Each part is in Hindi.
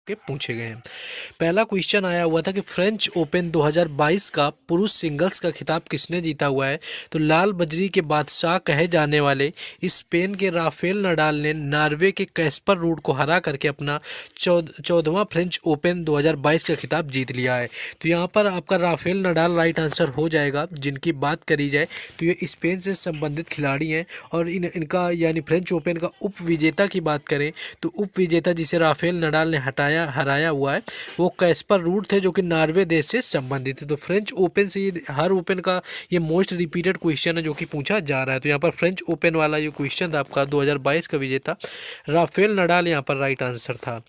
के पूछे गए हैं। पहला क्वेश्चन आया हुआ था कि फ्रेंच ओपन 2022 का पुरुष सिंगल्स का खिताब किसने जीता हुआ है। तो लाल बजरी के बादशाह कहे जाने वाले स्पेन के राफेल नडाल ने नॉर्वे के कैस्पर रूड को हरा करके अपना 14वां फ्रेंच ओपन 2022 का खिताब जीत लिया है। तो यहाँ पर आपका राफेल नडाल राइट आंसर हो जाएगा। जिनकी बात करी जाए तो ये स्पेन से संबंधित खिलाड़ी हैं और इनका यानी फ्रेंच ओपन का उप विजेता की बात करें तो उप विजेता जिसे राफेल नडाल ने हराया हुआ है वो कैस्पर रूड थे, जो कि नॉर्वे देश से संबंधित है। तो फ्रेंच ओपन से ये हर ओपन का ये मोस्ट रिपीटेड क्वेश्चन है जो कि पूछा जा रहा है। तो यहाँ पर फ्रेंच ओपन वाला ये क्वेश्चन था आपका 2022 का विजेता राफेल नडाल यहाँ पर राइट आंसर था।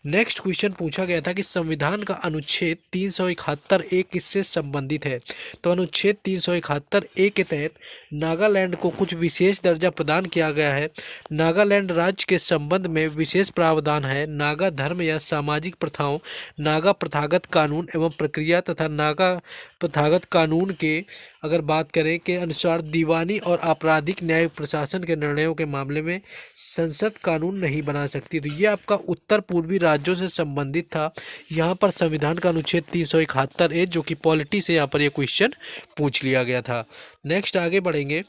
नेक्स्ट क्वेश्चन पूछा गया था कि संविधान का अनुच्छेद 371 ए किससे संबंधित है। तो अनुच्छेद 371 ए के तहत नागालैंड को कुछ विशेष दर्जा प्रदान किया गया है। नागालैंड राज्य के संबंध में विशेष प्रावधान है। नागा धर्म या सामाजिक प्रथाओं, नागा प्रथागत कानून एवं प्रक्रिया तथा नागा प्रथागत कानून के अगर बात करें के अनुसार दीवानी और आपराधिक न्याय प्रशासन के निर्णयों के मामले में संसद कानून नहीं बना सकती। तो ये आपका उत्तर पूर्वी राज्यों से संबंधित था। यहाँ पर संविधान का अनुच्छेद 371 ए जो कि पॉलिटी से यहाँ पर ये क्वेश्चन पूछ लिया गया था। नेक्स्ट आगे बढ़ेंगे।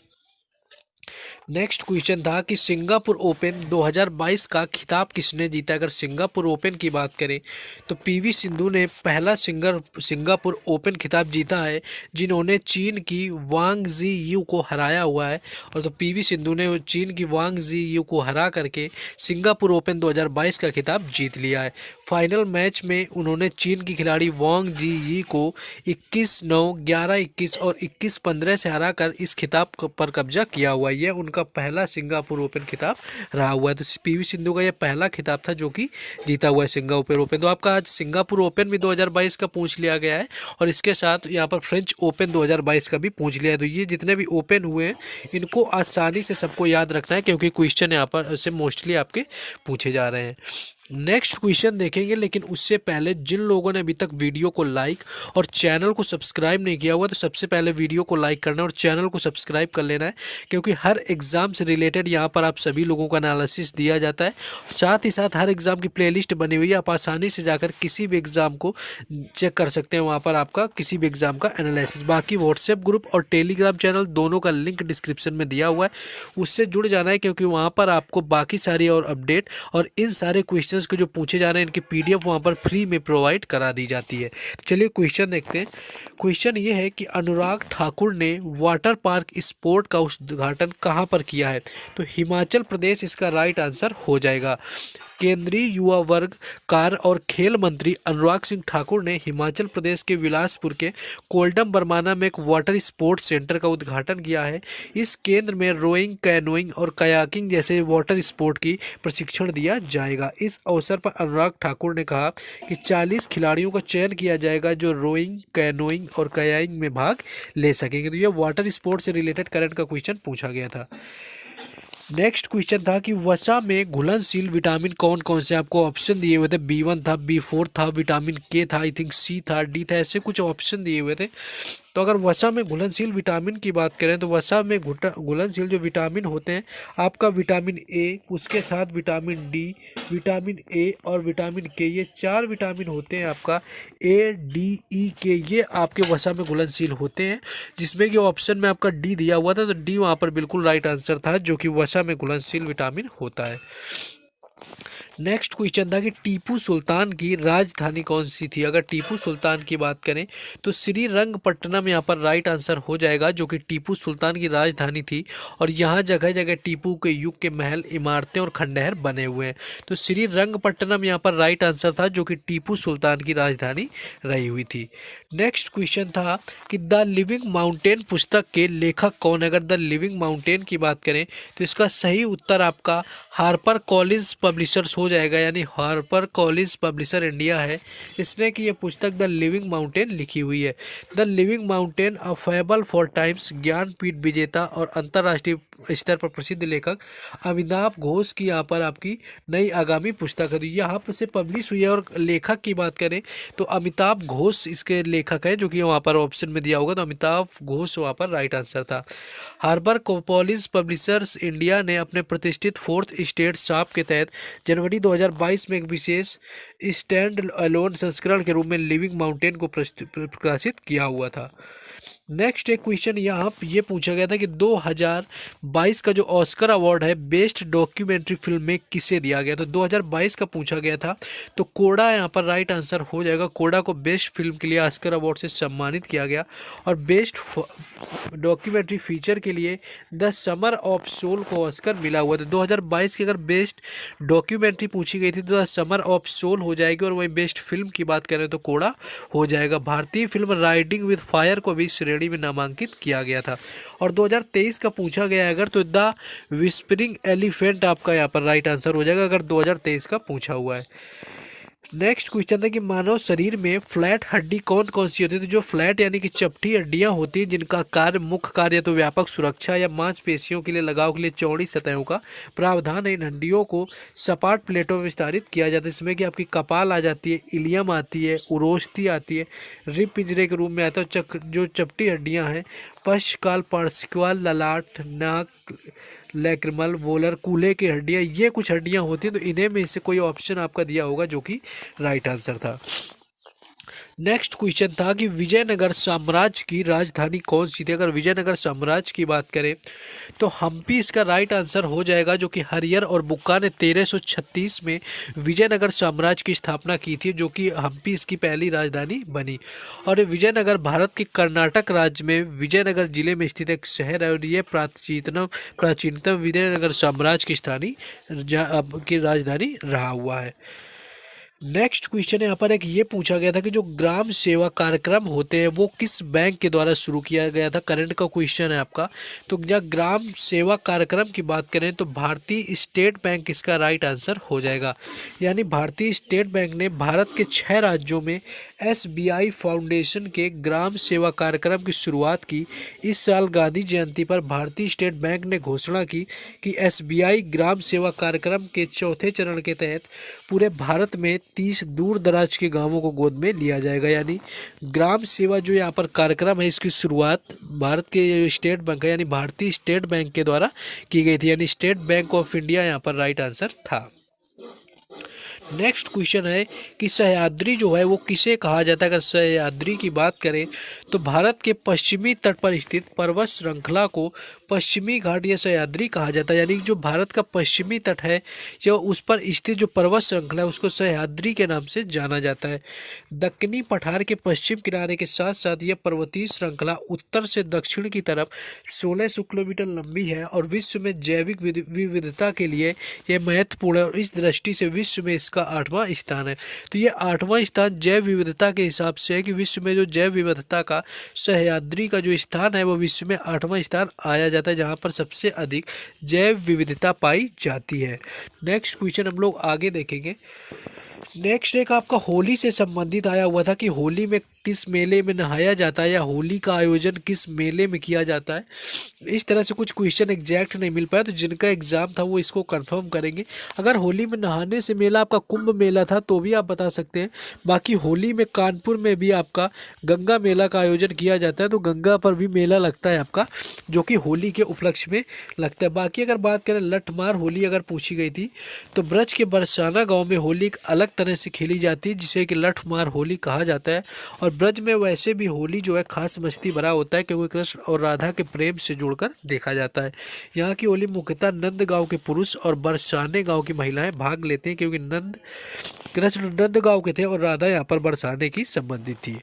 नेक्स्ट क्वेश्चन था कि सिंगापुर ओपन 2022 का खिताब किसने जीता। अगर सिंगापुर ओपन की बात करें तो पीवी सिंधु ने पहला सिंगापुर ओपन खिताब जीता है, जिन्होंने चीन की वांग जी यू को हराया हुआ है। और तो पीवी सिंधु ने चीन की वांग जी यू को हरा करके सिंगापुर ओपन 2022 का खिताब जीत लिया है। फाइनल मैच में उन्होंने चीन की खिलाड़ी वांग जी यी को 21-9, 11-21 और 21-15 से हराकर इस खिताब पर कब्जा किया हुआ है। यह उनका पहला सिंगापुर ओपन खिताब रहा हुआ है। तो पीवी सिंधु का यह पहला खिताब था जो कि जीता हुआ है सिंगापुर ओपन। तो आपका आज सिंगापुर ओपन भी 2022 का पूछ लिया गया है और इसके साथ यहाँ पर फ्रेंच ओपन 2022 का भी पूछ लिया है। तो ये जितने भी ओपन हुए हैं इनको आसानी से सबको याद रखना है, क्योंकि क्वेश्चन यहाँ पर से मोस्टली आपके पूछे जा रहे हैं। नेक्स्ट क्वेश्चन देखेंगे, लेकिन उससे पहले जिन लोगों ने अभी तक वीडियो को लाइक और चैनल को सब्सक्राइब नहीं किया हुआ तो सबसे पहले वीडियो को लाइक करना और चैनल को सब्सक्राइब कर लेना है, क्योंकि हर एग्ज़ाम से रिलेटेड यहाँ पर आप सभी लोगों का एनालिसिस दिया जाता है। साथ ही साथ हर एग्ज़ाम की प्लेलिस्ट बनी हुई है, आप आसानी से जाकर किसी भी एग्ज़ाम को चेक कर सकते हैं। वहाँ पर आपका किसी भी एग्ज़ाम का एनालिसिस, बाकी व्हाट्सएप ग्रुप और टेलीग्राम चैनल दोनों का लिंक डिस्क्रिप्शन में दिया हुआ है, उससे जुड़ जाना है, क्योंकि वहाँ पर आपको बाकी सारी और अपडेट और इन सारे क्वेश्चंस के जो पूछे जा रहे हैं इनकी पीडीएफ वहाँ पर फ्री में प्रोवाइड करा दी जाती है। चलिए क्वेश्चन देखते हैं। क्वेश्चन ये है कि अनुराग ठाकुर ने वाटर पार्क स्पोर्ट का उद्घाटन कहाँ पर किया है। तो हिमाचल प्रदेश इसका राइट आंसर हो जाएगा। केंद्रीय युवा वर्ग, कार्य और खेल मंत्री अनुराग सिंह ठाकुर ने हिमाचल प्रदेश के बिलासपुर के कोल्डम बरमाना में एक वाटर स्पोर्ट्स सेंटर का उद्घाटन किया है। इस केंद्र में रोइंग, कैनोइंग और कयाकिंग जैसे वाटर स्पोर्ट की प्रशिक्षण दिया जाएगा। इस अवसर पर अनुराग ठाकुर ने कहा कि 40 खिलाड़ियों का चयन किया जाएगा जो रोइंग, कैनोइंग और कयाकिंग में भाग ले सकेंगे। तो यह वाटर स्पोर्ट से रिलेटेड करंट का क्वेश्चन पूछा गया था। नेक्स्ट क्वेश्चन था कि वसा में घुलनशील विटामिन कौन कौन से आपको ऑप्शन दिए हुए थे। B1 था, B4 था, विटामिन के था, आई थिंक C था, D था, ऐसे कुछ ऑप्शन दिए हुए थे। तो अगर वसा में घुलनशील विटामिन की बात करें तो वसा में घुलनशील जो विटामिन होते हैं आपका विटामिन ए, उसके साथ विटामिन डी, विटामिन ए और विटामिन के, ये 4 विटामिन होते हैं आपका A, D, E, K, ये आपके वसा में घुलनशील होते हैं, जिसमें कि ऑप्शन में आपका डी दिया हुआ था। तो डी वहाँ पर बिल्कुल राइट आंसर था, जो कि वसा में घुलनशील विटामिन होता है। नेक्स्ट क्वेश्चन था कि टीपू सुल्तान की राजधानी कौन सी थी। अगर टीपू सुल्तान की बात करें तो श्रीरंगपट्टनम यहाँ पर राइट आंसर हो जाएगा, जो कि टीपू सुल्तान की राजधानी थी। और यहाँ जगह जगह टीपू के युग के महल, इमारतें और खंडहर बने हुए हैं। तो श्रीरंगपट्टनम यहाँ पर राइट आंसर था, जो कि टीपू सुल्तान की राजधानी रही हुई थी। नेक्स्ट क्वेश्चन था कि द लिविंग माउंटेन पुस्तक के लेखक कौन है। अगर द लिविंग माउंटेन की बात करें तो इसका सही उत्तर आपका हार्पर कॉलिंस पब्लिशर्स हो जाएगा, यानी हार्पर कॉलिंस पब्लिशर इंडिया है इसने कि ये पुस्तक द लिविंग माउंटेन लिखी हुई है। The living mountain a fable for times Jnanpith विजेता और अंतर्राष्ट्रीय स्तर पर प्रसिद्ध लेखक अमिताभ घोष की यहाँ पर आपकी नई आगामी पुस्तक है। तो यहाँ पर से पब्लिश हुई है। और लेखक की बात करें तो अमिताभ घोष इसके लेखक हैं, जो कि वहाँ पर ऑप्शन में दिया होगा। तो अमिताभ घोष वहाँ पर राइट आंसर था। हार्पर कॉलिंस पब्लिशर्स इंडिया ने अपने प्रतिष्ठित फोर्थ स्टेट छाप के तहत जनवरी फरवरी 2022 में एक विशेष स्टैंड अलोन संस्करण के रूप में लिविंग माउंटेन को प्रकाशित किया हुआ था। नेक्स्ट एक क्वेश्चन यहाँ ये पूछा गया था कि 2022 का जो ऑस्कर अवार्ड है बेस्ट डॉक्यूमेंट्री फिल्म में किसे दिया गया। तो 2022 का पूछा गया था, तो कोडा यहाँ पर राइट आंसर हो जाएगा। कोडा को बेस्ट फिल्म के लिए ऑस्कर अवार्ड से सम्मानित किया गया और बेस्ट डॉक्यूमेंट्री फीचर के लिए द समर ऑफ सोल को ऑस्कर मिला हुआ था। 2022 की अगर बेस्ट डॉक्यूमेंट्री पूछी गई थी तो द समर ऑफ सोल हो जाएगी, और वही बेस्ट फिल्म की बात करें तो कोडा हो जाएगा। भारतीय फिल्म राइडिंग विद फायर को भी श्रेणी में नामांकित किया गया था। और 2023 का पूछा गया अगर, तो द विस्परिंग एलिफेंट आपका यहाँ पर राइट आंसर हो जाएगा अगर 2023 का पूछा हुआ है। नेक्स्ट क्वेश्चन है कि मानव शरीर में फ्लैट हड्डी कौन कौन सी होती है। तो जो फ्लैट यानी कि चपटी हड्डियां होती हैं जिनका कार्य मुख्य कार्य तो व्यापक सुरक्षा या मांसपेशियों के लिए लगाव के लिए चौड़ी सतहों का प्रावधान है। इन हड्डियों को सपाट प्लेटों में विस्तारित किया जाता है। इसमें कि आपकी कपाल आ जाती है, इलियम आती है, उरोस्थी आती है, रिब पिंजरे के रूप में आता है। जो चपटी हड्डियाँ हैं पश्चकाल, पार्श्विकाल, ललाट, नाक, लैक्रिमल, वोलर, कूल्हे की हड्डियाँ, ये कुछ हड्डियाँ होती हैं। तो इन्हें में से कोई ऑप्शन आपका दिया होगा जो कि राइट आंसर था। नेक्स्ट क्वेश्चन था कि विजयनगर साम्राज्य की राजधानी कौन सी थी। अगर विजयनगर साम्राज्य की बात करें तो हम्पी इसका राइट आंसर हो जाएगा, जो कि हरियर और बुक्का ने 1336 में विजयनगर साम्राज्य की स्थापना की थी, जो कि हम्पी इसकी पहली राजधानी बनी। और विजयनगर भारत के कर्नाटक राज्य में विजयनगर जिले में स्थित एक शहर है, और यह प्राचीनतम विजयनगर साम्राज्य की की राजधानी रहा हुआ है। नेक्स्ट क्वेश्चन यहाँ पर एक ये पूछा गया था कि जो ग्राम सेवा कार्यक्रम होते हैं वो किस बैंक के द्वारा शुरू किया गया था। करंट का क्वेश्चन है आपका। तो जब ग्राम सेवा कार्यक्रम की बात करें तो भारतीय स्टेट बैंक इसका राइट आंसर हो जाएगा। यानी भारतीय स्टेट बैंक ने भारत के 6 राज्यों में SBI फाउंडेशन के ग्राम सेवा कार्यक्रम की शुरुआत की। इस साल गांधी जयंती पर भारतीय स्टेट बैंक ने घोषणा की कि SBI ग्राम सेवा कार्यक्रम के चौथे चरण के तहत पूरे भारत में 30 दूर दराज के गांवों को गोद में लिया जाएगा। यानी ग्राम सेवा जो यहाँ पर कार्यक्रम है इसकी शुरुआत भारत के स्टेट बैंक है यानी भारतीय स्टेट बैंक के द्वारा की गई थी। यानी स्टेट बैंक ऑफ इंडिया यहाँ पर राइट आंसर था। नेक्स्ट क्वेश्चन है कि सह्याद्री जो है वो किसे कहा जाता है। अगर सह्याद्री की बात करें तो भारत के पश्चिमी तट पर स्थित पर्वत श्रृंखला को पश्चिमी घाट या सह्याद्री कहा जाता है। यानी जो भारत का पश्चिमी तट है जो उस पर स्थित जो पर्वत श्रृंखला है उसको सह्याद्री के नाम से जाना जाता है। दक्कनी पठार के पश्चिम किनारे के साथ साथ यह पर्वतीय श्रृंखला उत्तर से दक्षिण की तरफ 1600 किलोमीटर लंबी है और विश्व में जैविक विविधता के लिए यह महत्वपूर्ण है और इस दृष्टि से विश्व में इसका 8वां स्थान है। तो ये 8वां स्थान जैव विविधता के हिसाब से है कि विश्व में जो जैव विविधता का सह्याद्री का जो स्थान है वो विश्व में 8वां स्थान आया जाता है जहाँ पर सबसे अधिक जैव विविधता पाई जाती है। नेक्स्ट क्वेश्चन हम लोग आगे देखेंगे। नेक्स्ट एक आपका होली से संबंधित आया हुआ था कि होली में किस मेले में नहाया जाता है या होली का आयोजन किस मेले में किया जाता है। इस तरह से कुछ क्वेश्चन एग्जैक्ट नहीं मिल पाया तो जिनका एग्जाम था वो इसको कंफर्म करेंगे। अगर होली में नहाने से मेला आपका कुंभ मेला था तो भी आप बता सकते हैं। बाकी होली में कानपुर में भी आपका गंगा मेला का आयोजन किया जाता है तो गंगा पर भी मेला लगता है आपका जो कि होली के उपलक्ष्य में लगता है। बाकी अगर बात करें लठमार होली अगर पूछी गई थी तो ब्रज के बरसाना गाँव में होली एक अलग तरह से खेली जाती है जिसे कि लठमार होली कहा जाता है। और ब्रज में वैसे भी होली जो है खास मस्ती भरा होता है क्योंकि कृष्ण और राधा के प्रेम से जुड़कर देखा जाता है। यहाँ की होली मुख्यतः नंद गांव के पुरुष और बरसाने गांव की महिलाएं भाग लेते हैं क्योंकि कृष्ण नंद गांव के थे और राधा यहाँ पर बरसाने की संबंधित थी।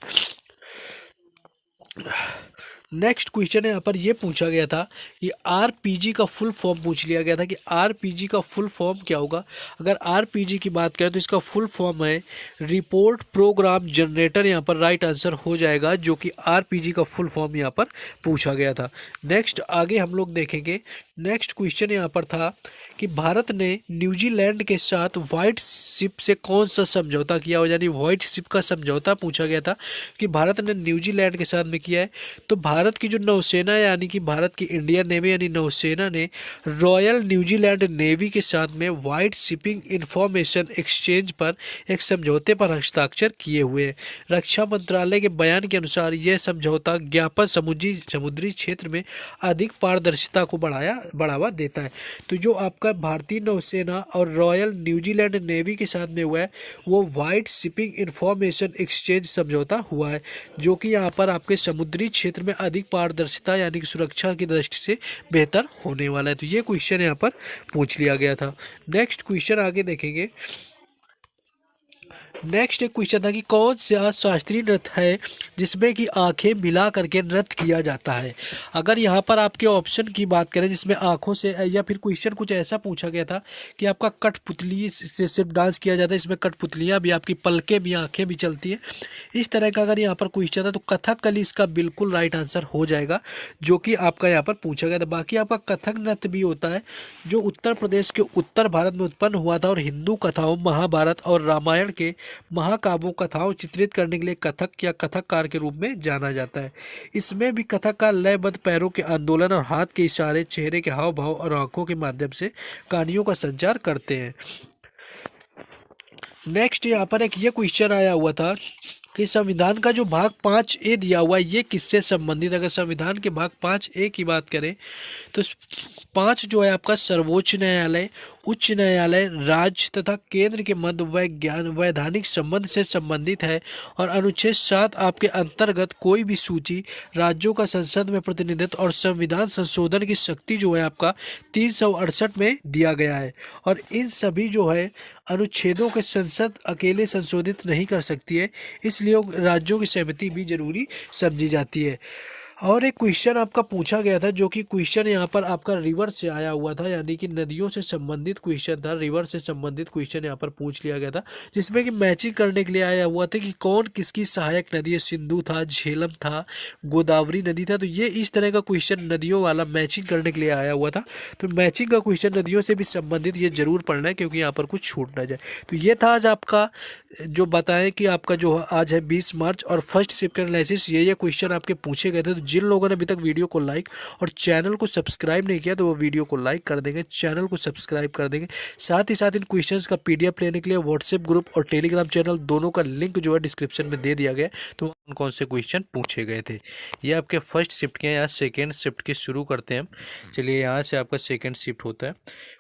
नेक्स्ट क्वेश्चन है यहाँ पर ये पूछा गया था कि आरपीजी का फुल फॉर्म पूछ लिया गया था कि आरपीजी का फुल फॉर्म क्या होगा। अगर आरपीजी की बात करें तो इसका फुल फॉर्म है रिपोर्ट प्रोग्राम जनरेटर, यहाँ पर राइट आंसर हो जाएगा जो कि आरपीजी का फुल फॉर्म यहाँ पर पूछा गया था। नेक्स्ट आगे हम लोग देखेंगे। नेक्स्ट क्वेश्चन यहाँ पर था कि भारत ने न्यूजीलैंड के साथ व्हाइट शिप से कौन सा समझौता किया हो, यानी व्हाइट शिप का समझौता पूछा गया था कि भारत ने न्यूजीलैंड के साथ में किया है। तो भारत की जो नौसेना यानी कि भारत की इंडियन नेवी यानी नौसेना ने रॉयल न्यूजीलैंड नेवी के साथ में व्हाइट शिपिंग इंफॉर्मेशन एक्सचेंज पर एक समझौते पर हस्ताक्षर किए हुए हैं। रक्षा मंत्रालय के बयान के अनुसार यह समझौता ज्ञापन समुद्री क्षेत्र में अधिक पारदर्शिता को बढ़ावा देता है। तो जो आपका है भारतीय नौसेना और रॉयल न्यूजीलैंड नेवी के साथ में हुआ है वो वाइड शिपिंग इंफॉर्मेशन एक्सचेंज समझौता हुआ है, जो कि यहाँ पर आपके समुद्री क्षेत्र में अधिक पारदर्शिता यानी कि सुरक्षा की दृष्टि से बेहतर होने वाला है। तो ये क्वेश्चन यहाँ पर पूछ लिया गया था। नेक्स्ट क्वेश्चन आगे देखेंगे। नेक्स्ट एक क्वेश्चन था कि कौन सा शास्त्रीय नृत्य है जिसमें कि आंखें मिला करके नृत्य किया जाता है। अगर यहाँ पर आपके ऑप्शन की बात करें जिसमें आंखों से, या फिर क्वेश्चन कुछ ऐसा पूछा गया था कि आपका कठपुतली से सिर्फ डांस किया जाता है, इसमें कठपुतलियाँ भी, आपकी पलकें भी, आंखें भी चलती हैं, इस तरह का अगर यहाँ पर क्वेश्चन था तो कथकली इसका बिल्कुल राइट आंसर हो जाएगा, जो कि आपका यहाँ पर पूछा गया था। बाकी आपका कथक नृत्य भी होता है जो उत्तर प्रदेश के उत्तर भारत में उत्पन्न हुआ था और हिंदू कथाओं, महाभारत और रामायण के महाकाव्यों कथाओं चित्रित करने के लिए कथक या कथककार के रूप में जाना जाता है। इसमें भी कथककार लयबद्ध पैरों के आंदोलन और हाथ के इशारे, चेहरे के हाव भाव और आंखों के माध्यम से कहानियों का संचार करते हैं। नेक्स्ट यहाँ पर एक ये क्वेश्चन आया हुआ था कि संविधान का जो भाग 5A दिया हुआ है ये किससे संबंधित। अगर संविधान के भाग 5A की बात करें तो 5 जो है आपका सर्वोच्च न्यायालय, उच्च न्यायालय, राज्य तथा केंद्र के मध्य वैधानिक संबंध से संबंधित है। और अनुच्छेद 7 आपके अंतर्गत कोई भी सूची, राज्यों का संसद में प्रतिनिधित्व और संविधान संशोधन की शक्ति जो है आपका 368 में दिया गया है। और इन सभी जो है अनुच्छेदों के संसद अकेले संशोधित नहीं कर सकती है, इसलिए राज्यों की सहमति भी जरूरी समझी जाती है। और एक क्वेश्चन आपका पूछा गया था जो कि क्वेश्चन यहाँ पर आपका रिवर से आया हुआ था, यानी कि नदियों से संबंधित क्वेश्चन था, रिवर से संबंधित क्वेश्चन यहाँ पर पूछ लिया गया था, जिसमें कि मैचिंग करने के लिए आया हुआ था कि कौन किसकी सहायक नदी है। सिंधु था, झेलम था, गोदावरी नदी था। तो ये इस तरह का क्वेश्चन नदियों वाला मैचिंग करने के लिए आया हुआ था। तो मैचिंग का क्वेश्चन नदियों से भी संबंधित ये जरूर पढ़ना है, क्योंकि यहाँ पर कुछ छूट ना जाए। तो ये था आज आपका जो बताएं कि आपका जो आज है 20 मार्च और फर्स्ट शिफ्ट एनालिसिस, ये क्वेश्चन आपके पूछे गए थे। तो जिन लोगों ने अभी तक वीडियो को लाइक और चैनल को सब्सक्राइब नहीं किया तो वो वीडियो को लाइक कर देंगे, चैनल को सब्सक्राइब कर देंगे। साथ ही साथ इन क्वेश्चंस का PDF लेने के लिए व्हाट्सएप ग्रुप और टेलीग्राम चैनल दोनों का लिंक जो है डिस्क्रिप्शन में दे दिया गया। तो कौन कौन से क्वेश्चन पूछे गए थे ये आपके फर्स्ट शिफ्ट के। यहाँ सेकेंड शिफ्ट के शुरू करते हैं हम। चलिए यहाँ से आपका सेकेंड शिफ्ट होता है।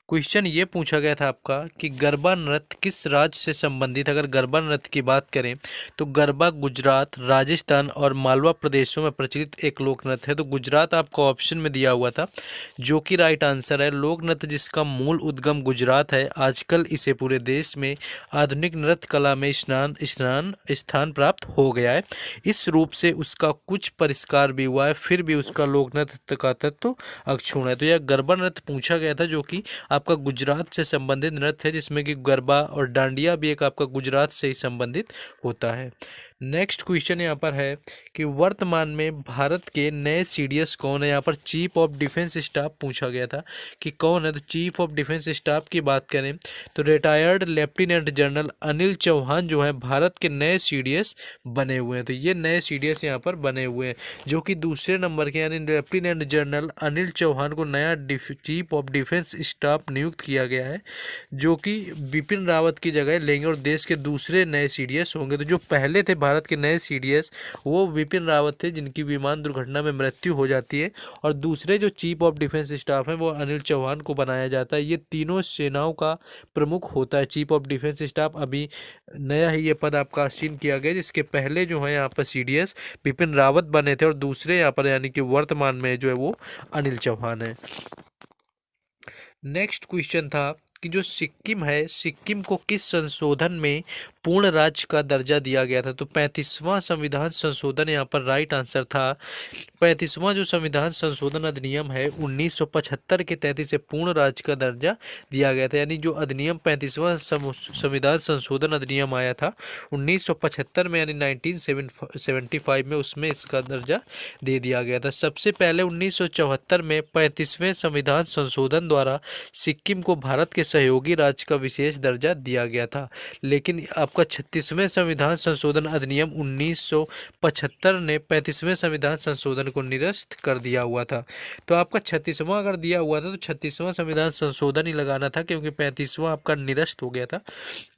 क्वेश्चन ये पूछा गया था आपका कि गरबा नृत्य किस राज्य से संबंधित। अगर गरबा नृत्य की बात करें तो गरबा गुजरात, राजस्थान और मालवा प्रदेशों में प्रचलित एक लोक नृत्य है। तो गुजरात आपको ऑप्शन में दिया हुआ था, जो कि राइट आंसर है। लोक नृत्य जिसका मूल उद्गम गुजरात है, आजकल इसे पूरे देश में आधुनिक नृत्य कला में स्थान प्राप्त हो गया है। इस रूप से उसका कुछ परिष्कार भी हुआ है, फिर भी उसका लोक नृत्य का तत्व अक्षुण्ण है। तो यह गरबा नृत्य पूछा गया था, जो कि आपका गुजरात से संबंधित नृत्य है, जिसमें कि गरबा और डांडिया भी एक आपका गुजरात से ही संबंधित होता है। नेक्स्ट क्वेश्चन यहाँ पर है कि वर्तमान में भारत के नए CDS कौन है। यहाँ पर चीफ ऑफ डिफेंस स्टाफ पूछा गया था कि कौन है। तो चीफ ऑफ डिफेंस स्टाफ की बात करें तो retired lieutenant general Anil Chauhan जो है भारत के नए CDS बने हुए हैं। तो ये नए CDS यहाँ पर बने हुए हैं, जो कि दूसरे नंबर के यानी लेफ्टिनेंट जनरल अनिल चौहान को नया चीफ ऑफ डिफेंस स्टाफ नियुक्त किया गया है, जो कि बिपिन रावत की जगह लेंगे और देश के दूसरे नए CDS होंगे। तो जो पहले थे भारत के नए CDS वो बिपिन रावत थे, जिनकी विमान दुर्घटना में मृत्यु हो जाती है, और दूसरे जो चीफ ऑफ डिफेंस स्टाफ हैं वो अनिल चौहान को बनाया जाता है। ये तीनों सेनाओं का प्रमुख होता है चीफ ऑफ डिफेंस स्टाफ। अभी नया ही ये पद आपका आसीन किया गया, जिसके पहले जो है यहाँ पर CDS बिपिन रावत बने थे और दूसरे यहाँ पर यानी कि वर्तमान में जो है वो अनिल चौहान है। नेक्स्ट क्वेश्चन था कि जो सिक्किम है, सिक्किम को किस संशोधन में पूर्ण राज्य का दर्जा दिया गया था। तो 35वां संविधान संशोधन यहाँ पर राइट आंसर था। 35वां जो संविधान संशोधन अधिनियम है 1975 के तहत इसे पूर्ण राज्य का दर्जा दिया गया था। यानी जो अधिनियम 35वां संविधान संशोधन अधिनियम आया था 1975 में यानी 1975 में, उसमें इसका दर्जा दे दिया गया था। सबसे पहले 1974 में 35वें संविधान संशोधन द्वारा सिक्किम को भारत के सहयोगी राज्य का विशेष दर्जा दिया गया था। लेकिन अब आपका 36वें संविधान संशोधन अधिनियम 1975 ने 35वें संविधान संशोधन को निरस्त कर दिया हुआ था। तो आपका 36वां अगर दिया हुआ था तो 36वां संविधान संशोधन ही लगाना था, क्योंकि 35वां आपका निरस्त हो गया था।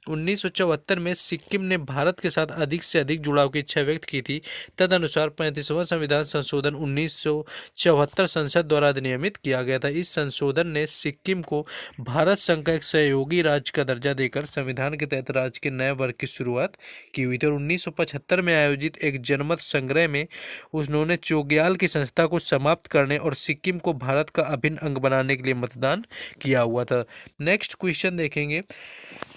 1974 में सिक्किम ने भारत के साथ अधिक से अधिक जुड़ाव की इच्छा व्यक्त की थी। तदनुसार 35वां संविधान संशोधन 1974 संसद द्वारा अधिनियमित किया गया था। इस संशोधन ने सिक्किम को भारत संघ का एक सहयोगी राज्य का दर्जा देकर संविधान के तहत राज्य के नए वर्ग की शुरुआत की हुई थी। और 1975 में आयोजित एक जनमत संग्रह में उन्होंने चोग्याल की संस्था को समाप्त करने और सिक्किम को भारत का अभिन्न अंग बनाने के लिए मतदान किया हुआ था। नेक्स्ट क्वेश्चन देखेंगे।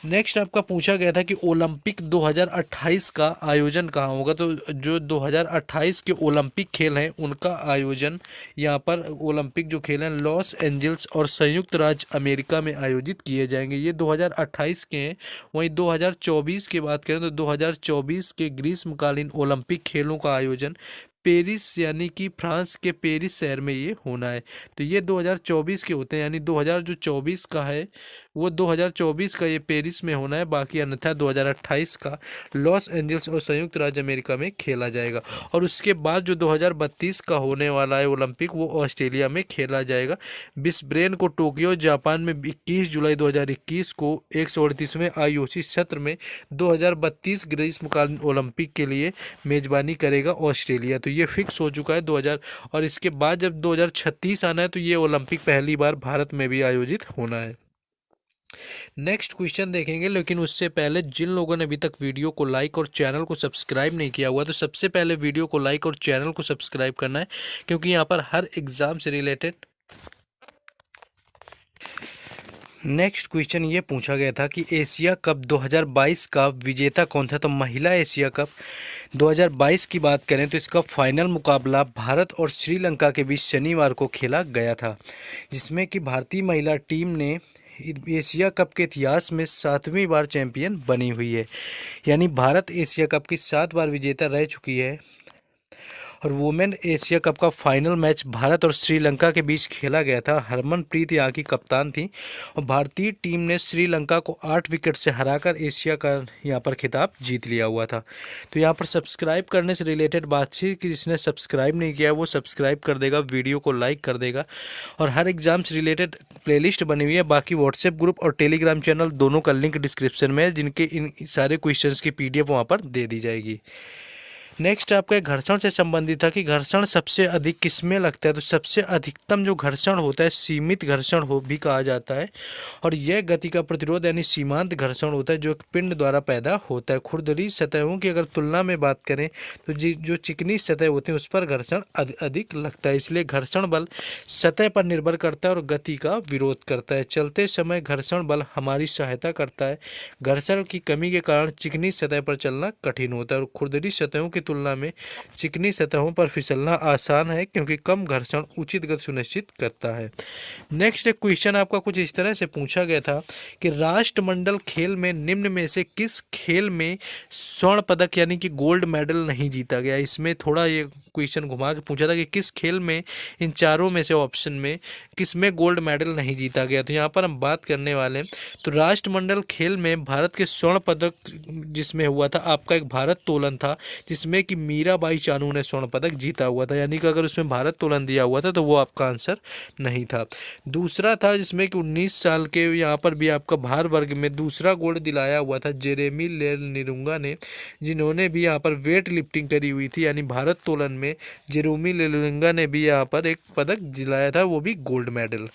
नेक्स्ट आपका पूछा गया था कि ओलंपिक 2028 का आयोजन कहाँ होगा। तो जो 2028 के ओलंपिक खेल हैं उनका आयोजन यहाँ पर, ओलंपिक जो खेल हैं लॉस एंजल्स और संयुक्त राज्य अमेरिका में आयोजित किए जाएंगे। ये 2028 के हैं। वहीं 2024 की बात करें तो 2024 के ग्रीष्मकालीन ओलंपिक खेलों का आयोजन पेरिस यानी कि फ्रांस के पेरिस शहर में ये होना है। तो ये 2024 के होते हैं, यानी 2024 का है वो 2024 का ये पेरिस में होना है। बाकी अन्यथा 2028 का लॉस एंजल्स और संयुक्त राज्य अमेरिका में खेला जाएगा। और उसके बाद जो 2032 का होने वाला है ओलंपिक, वो ऑस्ट्रेलिया में खेला जाएगा। ब्रिस्बेन को टोक्यो जापान में 21 जुलाई 2021 को 138वें IOC सत्र में 2032 ग्रीष्मकालीन ओलंपिक के लिए मेजबानी करेगा ऑस्ट्रेलिया। तो ये फिक्स हो चुका है 2000। और इसके बाद जब 2036 आना है तो ये ओलंपिक पहली बार भारत में भी आयोजित होना है। नेक्स्ट क्वेश्चन देखेंगे, लेकिन उससे पहले जिन लोगों ने अभी तक वीडियो को लाइक और चैनल को सब्सक्राइब नहीं किया हुआ तो सबसे पहले वीडियो को लाइक और चैनल को सब्सक्राइब करना है, क्योंकि यहाँ पर हर एग्जाम से रिलेटेड। नेक्स्ट क्वेश्चन ये पूछा गया था कि एशिया कप 2022 का विजेता कौन था। तो महिला एशिया कप 2022 की बात करें तो इसका फाइनल मुकाबला भारत और श्रीलंका के बीच शनिवार को खेला गया था, जिसमें कि भारतीय महिला टीम ने एशिया कप के इतिहास में 7वीं बार चैंपियन बनी हुई है। यानी भारत एशिया कप की 7 बार विजेता रह चुकी है। और वुमेन एशिया कप का फाइनल मैच भारत और श्रीलंका के बीच खेला गया था। हरमनप्रीत यहाँ की कप्तान थी और भारतीय टीम ने श्रीलंका को 8 विकेट से हराकर एशिया का यहाँ पर खिताब जीत लिया हुआ था। तो यहाँ पर सब्सक्राइब करने से रिलेटेड बात थी कि जिसने सब्सक्राइब नहीं किया वो सब्सक्राइब कर देगा, वीडियो को लाइक कर देगा। और हर एग्जाम से रिलेटेड प्लेलिस्ट बनी हुई है। बाकी व्हाट्सएप ग्रुप और टेलीग्राम चैनल दोनों का लिंक डिस्क्रिप्शन में है, जिनके इन सारे क्वेश्चंस की PDF वहाँ पर दे दी जाएगी। नेक्स्ट आपका घर्षण से संबंधित था कि घर्षण सबसे अधिक किसमें लगता है। तो सबसे अधिकतम जो घर्षण होता है सीमित घर्षण हो भी कहा जाता है। और यह गति का प्रतिरोध यानी सीमांत घर्षण होता है जो एक पिंड द्वारा पैदा होता है। खुरदरी सतहों की अगर तुलना में बात करें तो जो चिकनी सतह होती हैं उस पर घर्षण अधिक लगता है। इसलिए घर्षण बल सतह पर निर्भर करता है और गति का विरोध करता है। चलते समय घर्षण बल हमारी सहायता करता है। घर्षण की कमी के कारण चिकनी सतह पर चलना कठिन होता है और खुरदरी सतहों की तुलना में चिकनी सतहों पर फिसलना आसान है, क्योंकि कम घर्षण उचित गति सुनिश्चित करता है। नेक्स्ट एक क्वेश्चन आपका कुछ इस तरह से पूछा गया था कि राष्ट्रमंडल खेल में निम्न में से किस खेल में स्वर्ण पदक यानी कि गोल्ड मेडल नहीं जीता गया। इसमें थोड़ा ये क्वेश्चन घुमा के पूछा था कि किस खेल में इन चारों में से ऑप्शन में किस में गोल्ड मेडल नहीं जीता गया। तो यहाँ पर हम बात करने वाले हैं तो राष्ट्रमंडल खेल में भारत के स्वर्ण पदक जिसमें हुआ था आपका एक भारत तोलन था, जिसमें कि मीराबाई चानू ने स्वर्ण पदक जीता हुआ था। यानी कि अगर उसमें भारत तोलन दिया हुआ था तो वो आपका आंसर नहीं था। दूसरा था जिसमें कि 19 साल के यहाँ पर भी आपका भार वर्ग में दूसरा गोल्ड दिलाया हुआ था जेरेमी लेलुंगा ने, जिन्होंने भी यहाँ पर वेट लिफ्टिंग करी हुई थी। यानी भारत तोलन में जेरेमी लेलुंगा ने भी यहाँ पर एक पदक दिलाया था, वो भी गोल्ड मेडल।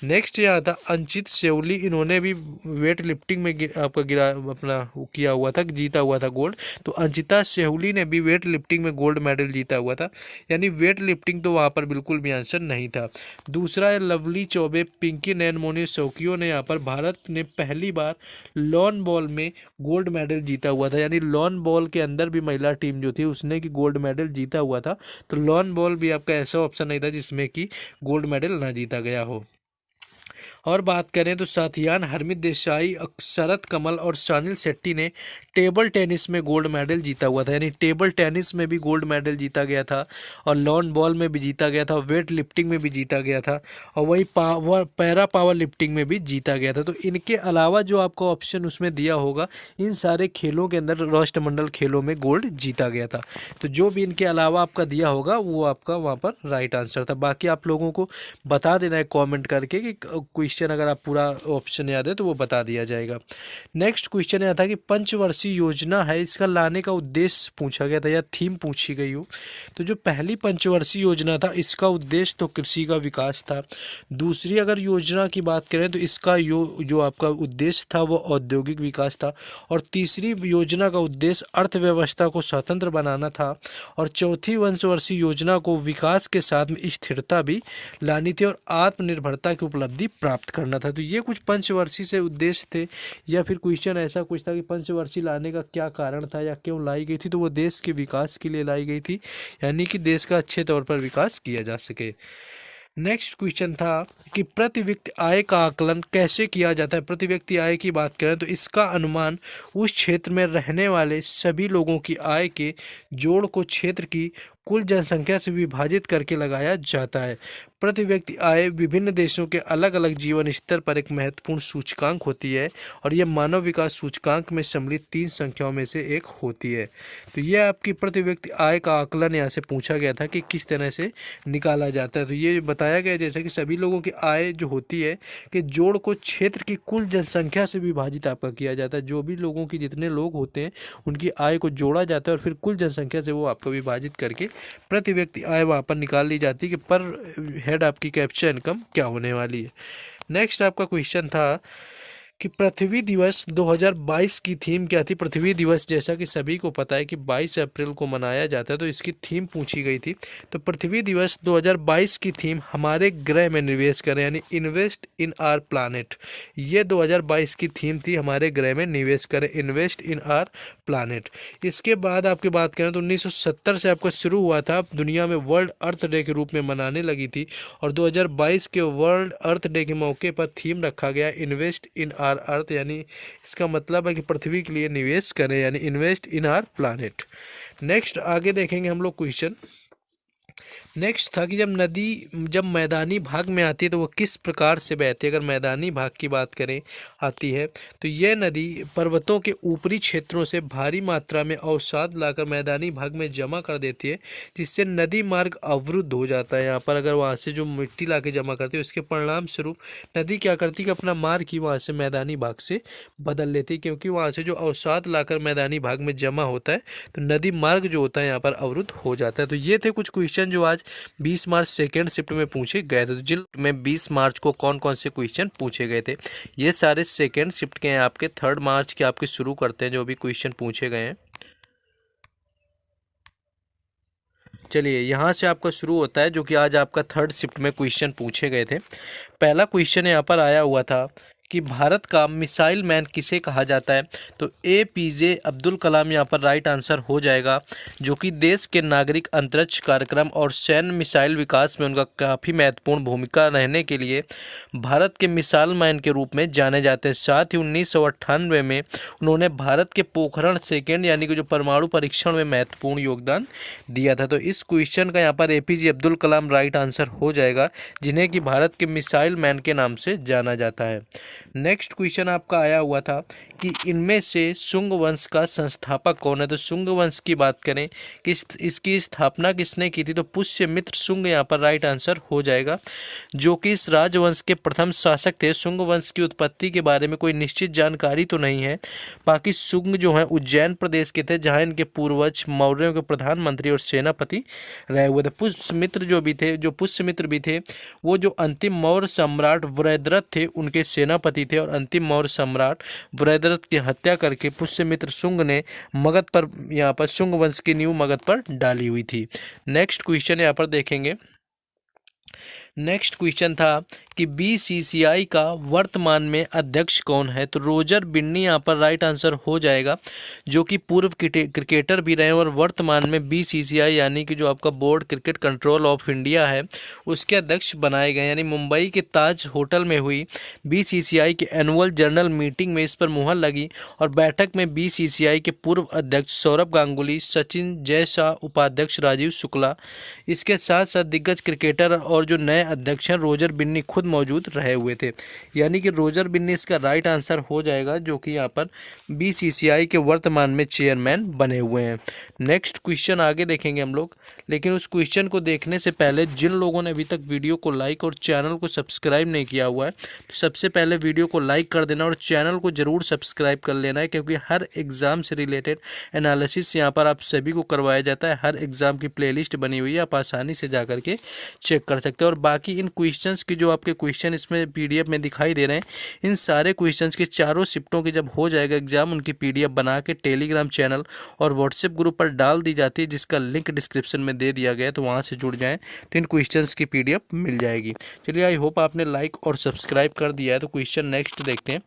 नेक्स्ट यहाँ था अंचित सेवली, इन्होंने भी वेट लिफ्टिंग में आपका अपना किया हुआ था, जीता हुआ था गोल्ड। तो अंचिता सेवली ने भी वेट लिफ्टिंग में गोल्ड मेडल जीता हुआ था। यानी वेट लिफ्टिंग तो वहाँ पर बिल्कुल भी आंसर नहीं था। दूसरा है लवली चौबे, पिंकी नैनमोनी शौकियों ने यहाँ पर भारत ने पहली बार लॉन बॉल में गोल्ड मेडल जीता हुआ था। यानी लॉन बॉल के अंदर भी महिला टीम जो थी उसने कि गोल्ड मेडल जीता हुआ था। तो लॉन बॉल भी आपका ऐसा ऑप्शन नहीं था जिसमें कि गोल्ड मेडल ना जीता गया हो। और बात करें तो साथियान हरमीत देसाई, शरत कमल और सानिल शेट्टी ने टेबल टेनिस में गोल्ड मेडल जीता हुआ था, यानी टेबल टेनिस में भी गोल्ड मेडल जीता गया था और लॉन बॉल में भी जीता गया था, वेट लिफ्टिंग में भी जीता गया था और वही पैरा पावर लिफ्टिंग में भी जीता गया था। तो इनके अलावा जो आपको ऑप्शन उसमें दिया होगा, इन सारे खेलों के अंदर राष्ट्रमंडल खेलों में गोल्ड जीता गया था। तो जो भी इनके अलावा आपका दिया होगा वो आपका वहाँ पर राइट आंसर था। बाकी आप लोगों को बता देना है कमेंट करके कि क्वेश्चन अगर आप पूरा ऑप्शन याद है तो वो बता दिया जाएगा। नेक्स्ट क्वेश्चन यह था कि पंचवर्षीय योजना है, इसका लाने का उद्देश्य पूछा गया था या थीम पूछी गई हो। तो जो पहली पंचवर्षीय योजना था इसका उद्देश्य तो कृषि का विकास था। दूसरी अगर योजना की बात करें तो इसका जो आपका उद्देश्य था वो औद्योगिक विकास था। और तीसरी योजना का उद्देश्य अर्थव्यवस्था को स्वतंत्र बनाना था। और चौथी पंचवर्षीय योजना को विकास के साथ में स्थिरता भी लानी थी और आत्मनिर्भरता की उपलब्धि प्राप्त करना था। तो ये कुछ पंचवर्षीय से उद्देश्य थे, या फिर क्वेश्चन ऐसा कुछ था कि पंचवर्षीय लाने का क्या कारण था या क्यों लाई गई थी। तो वो देश के विकास के लिए लाई गई थी, यानी कि देश का अच्छे तौर पर विकास किया जा सके। नेक्स्ट क्वेश्चन था कि प्रति व्यक्ति आय का आकलन कैसे किया जाता है। प्रति व्यक्ति आय की बात करें तो इसका अनुमान उस क्षेत्र में रहने वाले सभी लोगों की आय के जोड़ को क्षेत्र की कुल जनसंख्या से विभाजित करके लगाया जाता है। प्रति व्यक्ति आय विभिन्न देशों के अलग अलग जीवन स्तर पर एक महत्वपूर्ण सूचकांक होती है और यह मानव विकास सूचकांक में सम्मिलित 3 संख्याओं में से एक होती है। तो यह आपकी प्रति व्यक्ति आय का आकलन यहाँ से पूछा गया था कि किस तरह से निकाला जाता है। तो ये बताया गया जैसे कि सभी लोगों की आय जो होती है कि जोड़ को क्षेत्र की कुल जनसंख्या से विभाजित आपका किया जाता है। जो भी लोगों की जितने लोग होते हैं उनकी आय को जोड़ा जाता है और फिर कुल जनसंख्या से वो आपको विभाजित करके प्रति व्यक्ति आय वहाँ पर निकाल ली जाती है कि पर हेड आपकी कैप्चर इनकम क्या होने वाली है। नेक्स्ट आपका क्वेश्चन था कि पृथ्वी दिवस 2022 की थीम क्या थी। पृथ्वी दिवस जैसा कि सभी को पता है कि 22 अप्रैल को मनाया जाता है, तो इसकी थीम पूछी गई थी। तो पृथ्वी दिवस 2022 की थीम हमारे ग्रह में निवेश करें, यानी इन्वेस्ट इन आवर प्लानेट। ये 2022 की थीम थी, हमारे ग्रह में निवेश करें, इन्वेस्ट इन आवर प्लानेट। इसके बाद आपकी बात करें तो 1970 से आपका शुरू हुआ था, दुनिया में वर्ल्ड अर्थ डे के रूप में मनाने लगी थी और 2022 के वर्ल्ड अर्थ डे के मौके पर थीम रखा गया इन्वेस्ट इन आवर अर्थ, यानी इसका मतलब है कि पृथ्वी के लिए निवेश करें, यानी invest in our planet. Next आगे देखेंगे हम लोग क्वेश्चन। नेक्स्ट था कि जब नदी जब मैदानी भाग में आती है तो वो किस प्रकार से बहती है। अगर मैदानी भाग की बात करें आती है तो यह नदी पर्वतों के ऊपरी क्षेत्रों से भारी मात्रा में अवसाद लाकर मैदानी भाग में जमा कर देती है, जिससे नदी मार्ग अवरुद्ध हो जाता है। यहाँ पर अगर वहाँ से जो मिट्टी ला के जमा करती है उसके परिणाम स्वरूप नदी क्या करती है कि अपना मार्ग ही वहाँ से मैदानी भाग से बदल लेती है, क्योंकि वहाँ से जो अवसाद लाकर मैदानी भाग में जमा होता है तो नदी मार्ग जो होता है यहाँ पर अवरुद्ध हो जाता है। तो ये थे कुछ क्वेश्चन जो आज 20 मार्च सेकेंड शिफ्ट में पूछे गए थे। तो जिन में 20 मार्च को कौन कौन से क्वेश्चन पूछे गए थे, ये सारे सेकेंड शिफ्ट के हैं। आपके 3 मार्च के आपके शुरू करते हैं जो भी क्वेश्चन पूछे गए हैं। चलिए यहाँ से आपका शुरू होता है जो कि आज आपका 3rd शिफ्ट में क्वेश्चन पूछे गए थे। पहला क्वेश्चन यहाँ पर आया हुआ था कि भारत का मिसाइल मैन किसे कहा जाता है। तो APJ अब्दुल कलाम यहाँ पर राइट आंसर हो जाएगा, जो कि देश के नागरिक अंतरिक्ष कार्यक्रम और सैन्य मिसाइल विकास में उनका काफ़ी महत्वपूर्ण भूमिका रहने के लिए भारत के मिसाइल मैन के रूप में जाने जाते हैं। साथ ही 1998 में उन्होंने भारत के पोखरण सेकेंड यानी कि जो परमाणु परीक्षण में महत्वपूर्ण योगदान दिया था। तो इस क्वेश्चन का यहाँ पर APJ Abdul Kalam right answer हो जाएगा, जिन्हें कि भारत के मिसाइल मैन के नाम से जाना जाता है। नेक्स्ट क्वेश्चन आपका आया हुआ था कि इनमें से शुंग वंश का संस्थापक कौन है। तो शुंग वंश की बात करें कि इसकी स्थापना किसने की थी, तो पुष्यमित्र शुंग यहाँ पर राइट आंसर हो जाएगा, जो कि इस राजवंश के प्रथम शासक थे। शुंग वंश की उत्पत्ति के बारे में कोई निश्चित जानकारी तो नहीं है। बाकी शुंग जो है उज्जैन प्रदेश के थे, जहाँ इनके पूर्वज मौर्यों के प्रधानमंत्री और सेनापति रहे हुए थे। पुष्यमित्र भी थे वो जो अंतिम मौर्य सम्राट वृषद्रथ थे उनके सेनापति थे, और अंतिम मौर्य सम्राट वृषद्रथ की हत्या करके पुष्यमित्र शुंग ने मगध पर यहाँ पर शुंग वंश की नींव मगध पर डाली हुई थी। नेक्स्ट क्वेश्चन यहाँ पर देखेंगे। नेक्स्ट क्वेश्चन था कि बीसीसीआई का वर्तमान में अध्यक्ष कौन है? तो रोजर बिन्नी यहाँ पर राइट आंसर हो जाएगा, जो कि पूर्व क्रिकेटर भी रहे और वर्तमान में बीसीसीआई यानी कि जो आपका board cricket control of India है उसके अध्यक्ष बनाए गए। यानी मुंबई के ताज होटल में हुई बीसीसीआई के एनुअल जनरल मीटिंग में इस पर मुहर लगी और बैठक में बीसीसीआई के पूर्व अध्यक्ष सौरभ गांगुली, सचिन, जय शाह, उपाध्यक्ष राजीव शुक्ला, इसके साथ साथ दिग्गज क्रिकेटर और जो नए अध्यक्ष हैं रोजर बिन्नी खुद मौजूद रहे हुए थे। यानी कि रोजर बिन्नी इसका राइट आंसर हो जाएगा, जो कि यहाँ पर बीसीसीआई के वर्तमान में चेयरमैन बने हुए हैं। नेक्स्ट क्वेश्चन आगे देखेंगे हम लोग, लेकिन उस क्वेश्चन को देखने से पहले जिन लोगों ने अभी तक वीडियो को लाइक और चैनल को सब्सक्राइब नहीं किया हुआ है तो सबसे पहले वीडियो को लाइक कर देना और चैनल को जरूर सब्सक्राइब कर लेना है, क्योंकि हर एग्जाम से रिलेटेड एनालिसिस यहाँ पर आप सभी को करवाया जाता है। हर एग्जाम की प्लेलिस्ट बनी हुई है, आप आसानी से जा करके चेक कर सकते हैं। और बाकी इन क्वेश्चंस की जो आपके क्वेश्चन इसमें पीडीएफ में दिखाई दे रहे हैं, इन सारे क्वेश्चंस की चारों शिफ्टों की जब हो जाएगा एग्जाम, उनकी पीडीएफ बना के टेलीग्राम चैनल और व्हाट्सएप ग्रुप पर डाल दी जाती है, जिसका लिंक डिस्क्रिप्शन में दे दिया गया है, तो वहाँ से जुड़ जाएं तो इन क्वेश्चंस की पीडीएफ मिल जाएगी। चलिए, आई होप आपने लाइक और सब्सक्राइब कर दिया है। तो क्वेश्चन नेक्स्ट देखते हैं।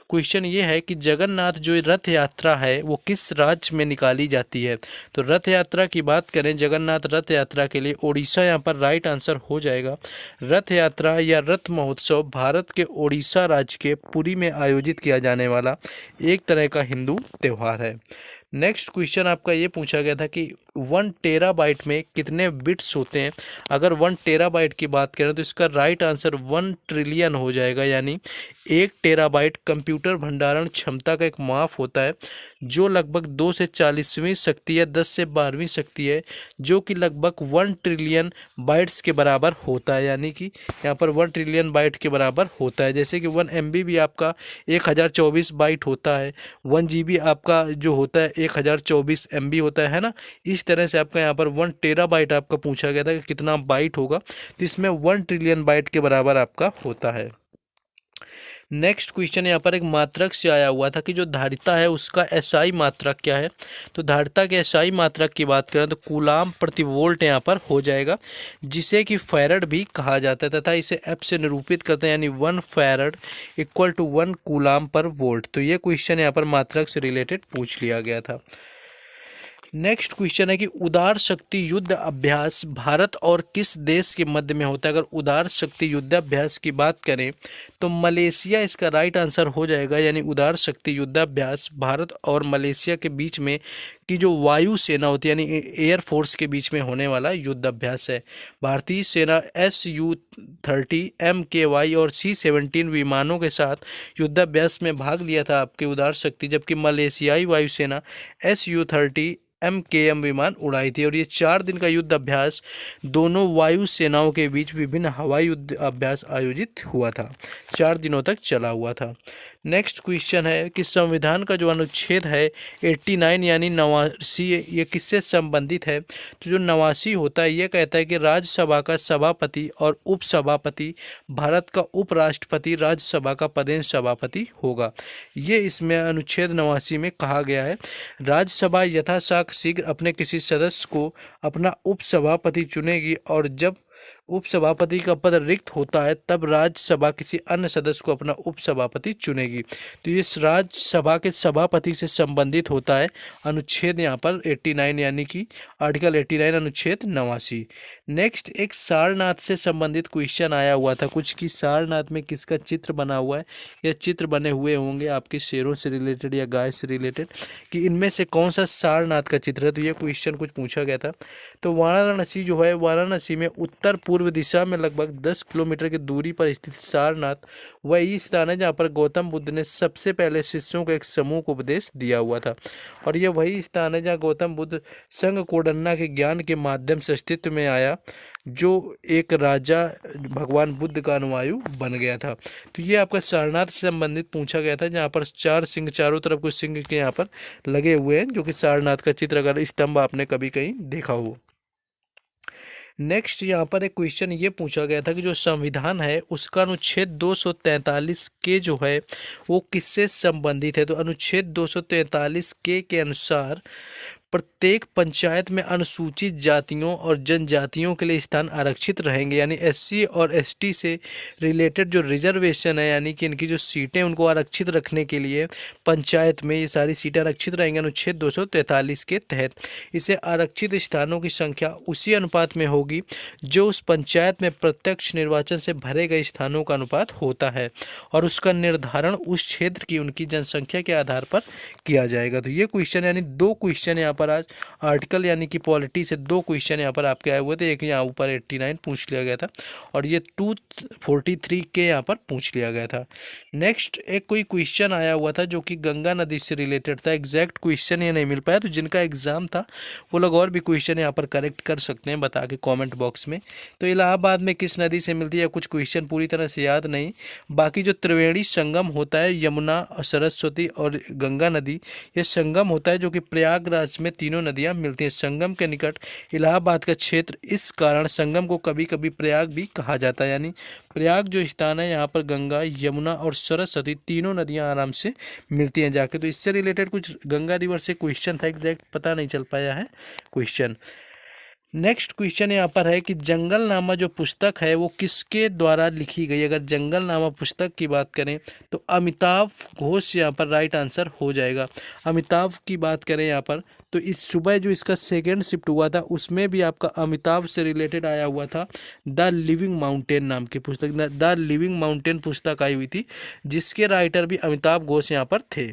क्वेश्चन ये है कि जगन्नाथ जो रथ यात्रा है वो किस राज्य में निकाली जाती है? तो रथ यात्रा की बात करें, जगन्नाथ रथ यात्रा के लिए ओडिशा यहाँ पर राइट आंसर हो जाएगा। रथ यात्रा या रथ महोत्सव भारत के ओडिशा राज्य के पुरी में आयोजित किया जाने वाला एक तरह का हिंदू त्यौहार है। नेक्स्ट क्वेश्चन आपका ये पूछा गया था कि 1 टेराबाइट में कितने बिट्स होते हैं? अगर 1 टेराबाइट की बात करें तो इसका राइट आंसर 1 ट्रिलियन हो जाएगा। यानी 1 टेराबाइट कंप्यूटर भंडारण क्षमता का एक माप होता है, जो लगभग 2 से 40वीं शक्ति है, 10 से 12वीं शक्ति है, जो कि लगभग 1 ट्रिलियन बाइट्स के बराबर होता है। यानी कि यहाँ पर 1 ट्रिलियन बाइट के बराबर होता है। जैसे कि 1 MB भी आपका 1024 बाइट होता है, 1 GB आपका जो होता है 1024 MB होता है ना। इस तरह से आपका यहाँ पर 1 टेराबाइट आपका पूछा गया था कि कितना बाइट होगा, तो इसमें 1 ट्रिलियन बाइट के बराबर आपका होता है। नेक्स्ट क्वेश्चन यहाँ पर एक मात्रक से आया हुआ था कि जो धारिता है उसका एसआई मात्रक क्या है? तो धारिता के एसआई मात्रक की बात करें तो कूलाम प्रति वोल्ट यहाँ पर हो जाएगा, जिसे कि फैरड भी कहा जाता है तथा इसे एफ से निरूपित करते हैं, यानी 1 फैरड इक्वल टू 1 कूलाम पर वोल्ट। तो ये क्वेश्चन यहाँ पर मात्रक से रिलेटेड पूछ लिया गया था। नेक्स्ट क्वेश्चन है कि उदार शक्ति युद्ध अभ्यास भारत और किस देश के मध्य में होता है? अगर उदार शक्ति युद्ध अभ्यास की बात करें तो मलेशिया इसका राइट आंसर हो जाएगा। यानी उदार शक्ति युद्ध अभ्यास भारत और मलेशिया के बीच में की जो वायु सेना होती है यानी एयरफोर्स के बीच में होने वाला युद्ध अभ्यास है। भारतीय सेना SU-30 MKY और C-17 विमानों के साथ युद्धाभ्यास में भाग लिया था आपके उदार शक्ति, जबकि मलेशियाई वायुसेना SU-30 MKM विमान उड़ाई थी। और ये 4 दिन का युद्ध अभ्यास दोनों वायु सेनाओं के बीच विभिन्न हवाई युद्ध अभ्यास आयोजित हुआ था, 4 दिनों तक चला हुआ था। नेक्स्ट क्वेश्चन है कि संविधान का जो अनुच्छेद है 89 यानी 89, ये किससे संबंधित है? तो जो 89 होता है ये कहता है कि राज्यसभा का सभापति और उपसभापति भारत का उपराष्ट्रपति राज्यसभा का पदेन सभापति होगा। ये इसमें अनुच्छेद 89 में कहा गया है। राज्यसभा यथाशीघ्र अपने किसी सदस्य को अपना उपसभापति चुनेगी और जब उपसभापति का पद रिक्त होता है तब राज्यसभा किसी अन्य सदस्य को अपना उपसभापति चुनेगी। तो ये राज्यसभा के सभापति से संबंधित होता है अनुच्छेद यहाँ पर 89 यानी कि आर्टिकल 89 अनुच्छेद 89। नेक्स्ट एक सारनाथ से संबंधित क्वेश्चन आया हुआ था कुछ कि सारनाथ में किसका चित्र बना हुआ है या चित्र बने हुए होंगे आपके शेरों से रिलेटेड या गाय से रिलेटेड, कि इनमें से कौन सा सारनाथ का चित्र है। तो ये क्वेश्चन कुछ पूछा गया था। तो वाराणसी जो है, वाराणसी में उत्तर पूर्व दिशा में लगभग 10 किलोमीटर की दूरी पर स्थित सारनाथ वही स्थान है जहाँ पर गौतम बुद्ध ने सबसे पहले शिष्यों को एक समूह को उपदेश दिया हुआ था। और यह वही स्थान है जहाँ गौतम बुद्ध संघ कोडन्ना के ज्ञान के माध्यम से अस्तित्व में आया, जो एक राजा भगवान बुद्ध का अनुयायी बन गया था। तो ये आपका सारनाथ से संबंधित पूछा गया था, जहाँ पर 4 सिंह चारों तरफ कुछ सिंह के यहाँ पर लगे हुए हैं, जो कि सारनाथ का चित्र अगर स्तंभ आपने कभी कहीं देखा हो। नेक्स्ट यहाँ पर एक क्वेश्चन ये पूछा गया था कि जो संविधान है उसका अनुच्छेद 243 के जो है वो किससे संबंधित है। तो अनुच्छेद 243 के अनुसार प्रत्येक पंचायत में अनुसूचित जातियों और जनजातियों के लिए स्थान आरक्षित रहेंगे, यानी एससी और एसटी से रिलेटेड जो रिजर्वेशन है, यानी कि इनकी जो सीटें उनको आरक्षित रखने के लिए पंचायत में ये सारी सीटें आरक्षित रहेंगी अनुच्छेद 243 के तहत। इसे आरक्षित स्थानों की संख्या उसी अनुपात में होगी जो उस पंचायत में प्रत्यक्ष निर्वाचन से भरे गए स्थानों का अनुपात होता है, और उसका निर्धारण उस क्षेत्र की उनकी जनसंख्या के आधार पर किया जाएगा। तो ये क्वेश्चन यानी दो क्वेश्चन यहाँ पर आज आर्टिकल यानी कि पॉलिटी से दो क्वेश्चन यहाँ पर आपके आए हुए थे। एक यहाँ ऊपर 89 पूछ लिया गया था और ये 243 के यहाँ पर पूछ लिया गया था। नेक्स्ट एक कोई क्वेश्चन आया हुआ था जो कि गंगा नदी से रिलेटेड था। एग्जैक्ट क्वेश्चन ये नहीं मिल पाया, तो जिनका एग्जाम था वो लोग और भी क्वेश्चन यहाँ पर करेक्ट कर सकते हैं बता के कॉमेंट बॉक्स में। तो इलाहाबाद में किस नदी से मिलती है, कुछ क्वेश्चन पूरी तरह से याद नहीं। बाकी जो त्रिवेणी संगम होता है यमुना, सरस्वती और गंगा नदी, ये संगम होता है जो कि प्रयागराज में तीनों नदियां मिलती हैं। संगम के निकट इलाहाबाद का क्षेत्र, इस कारण संगम को कभी कभी प्रयाग भी कहा जाता है। यानी प्रयाग जो स्थान है यहाँ पर गंगा, यमुना और सरस्वती तीनों नदियां आराम से मिलती हैं जाके। तो इससे रिलेटेड कुछ गंगा रिवर से क्वेश्चन था, एग्जैक्ट पता नहीं चल पाया है क्वेश्चन। नेक्स्ट क्वेश्चन यहाँ पर है कि जंगलनामा जो पुस्तक है वो किसके द्वारा लिखी गई। अगर जंगलनामा पुस्तक की बात करें तो अमिताभ घोष यहाँ पर राइट आंसर हो जाएगा। अमिताभ की बात करें यहाँ पर तो इस सुबह जो इसका सेकेंड शिफ्ट हुआ था उसमें भी आपका अमिताभ से रिलेटेड आया हुआ था। द लिविंग माउंटेन नाम की पुस्तक, द लिविंग माउंटेन पुस्तक आई हुई थी जिसके राइटर भी अमिताभ घोष यहाँ पर थे।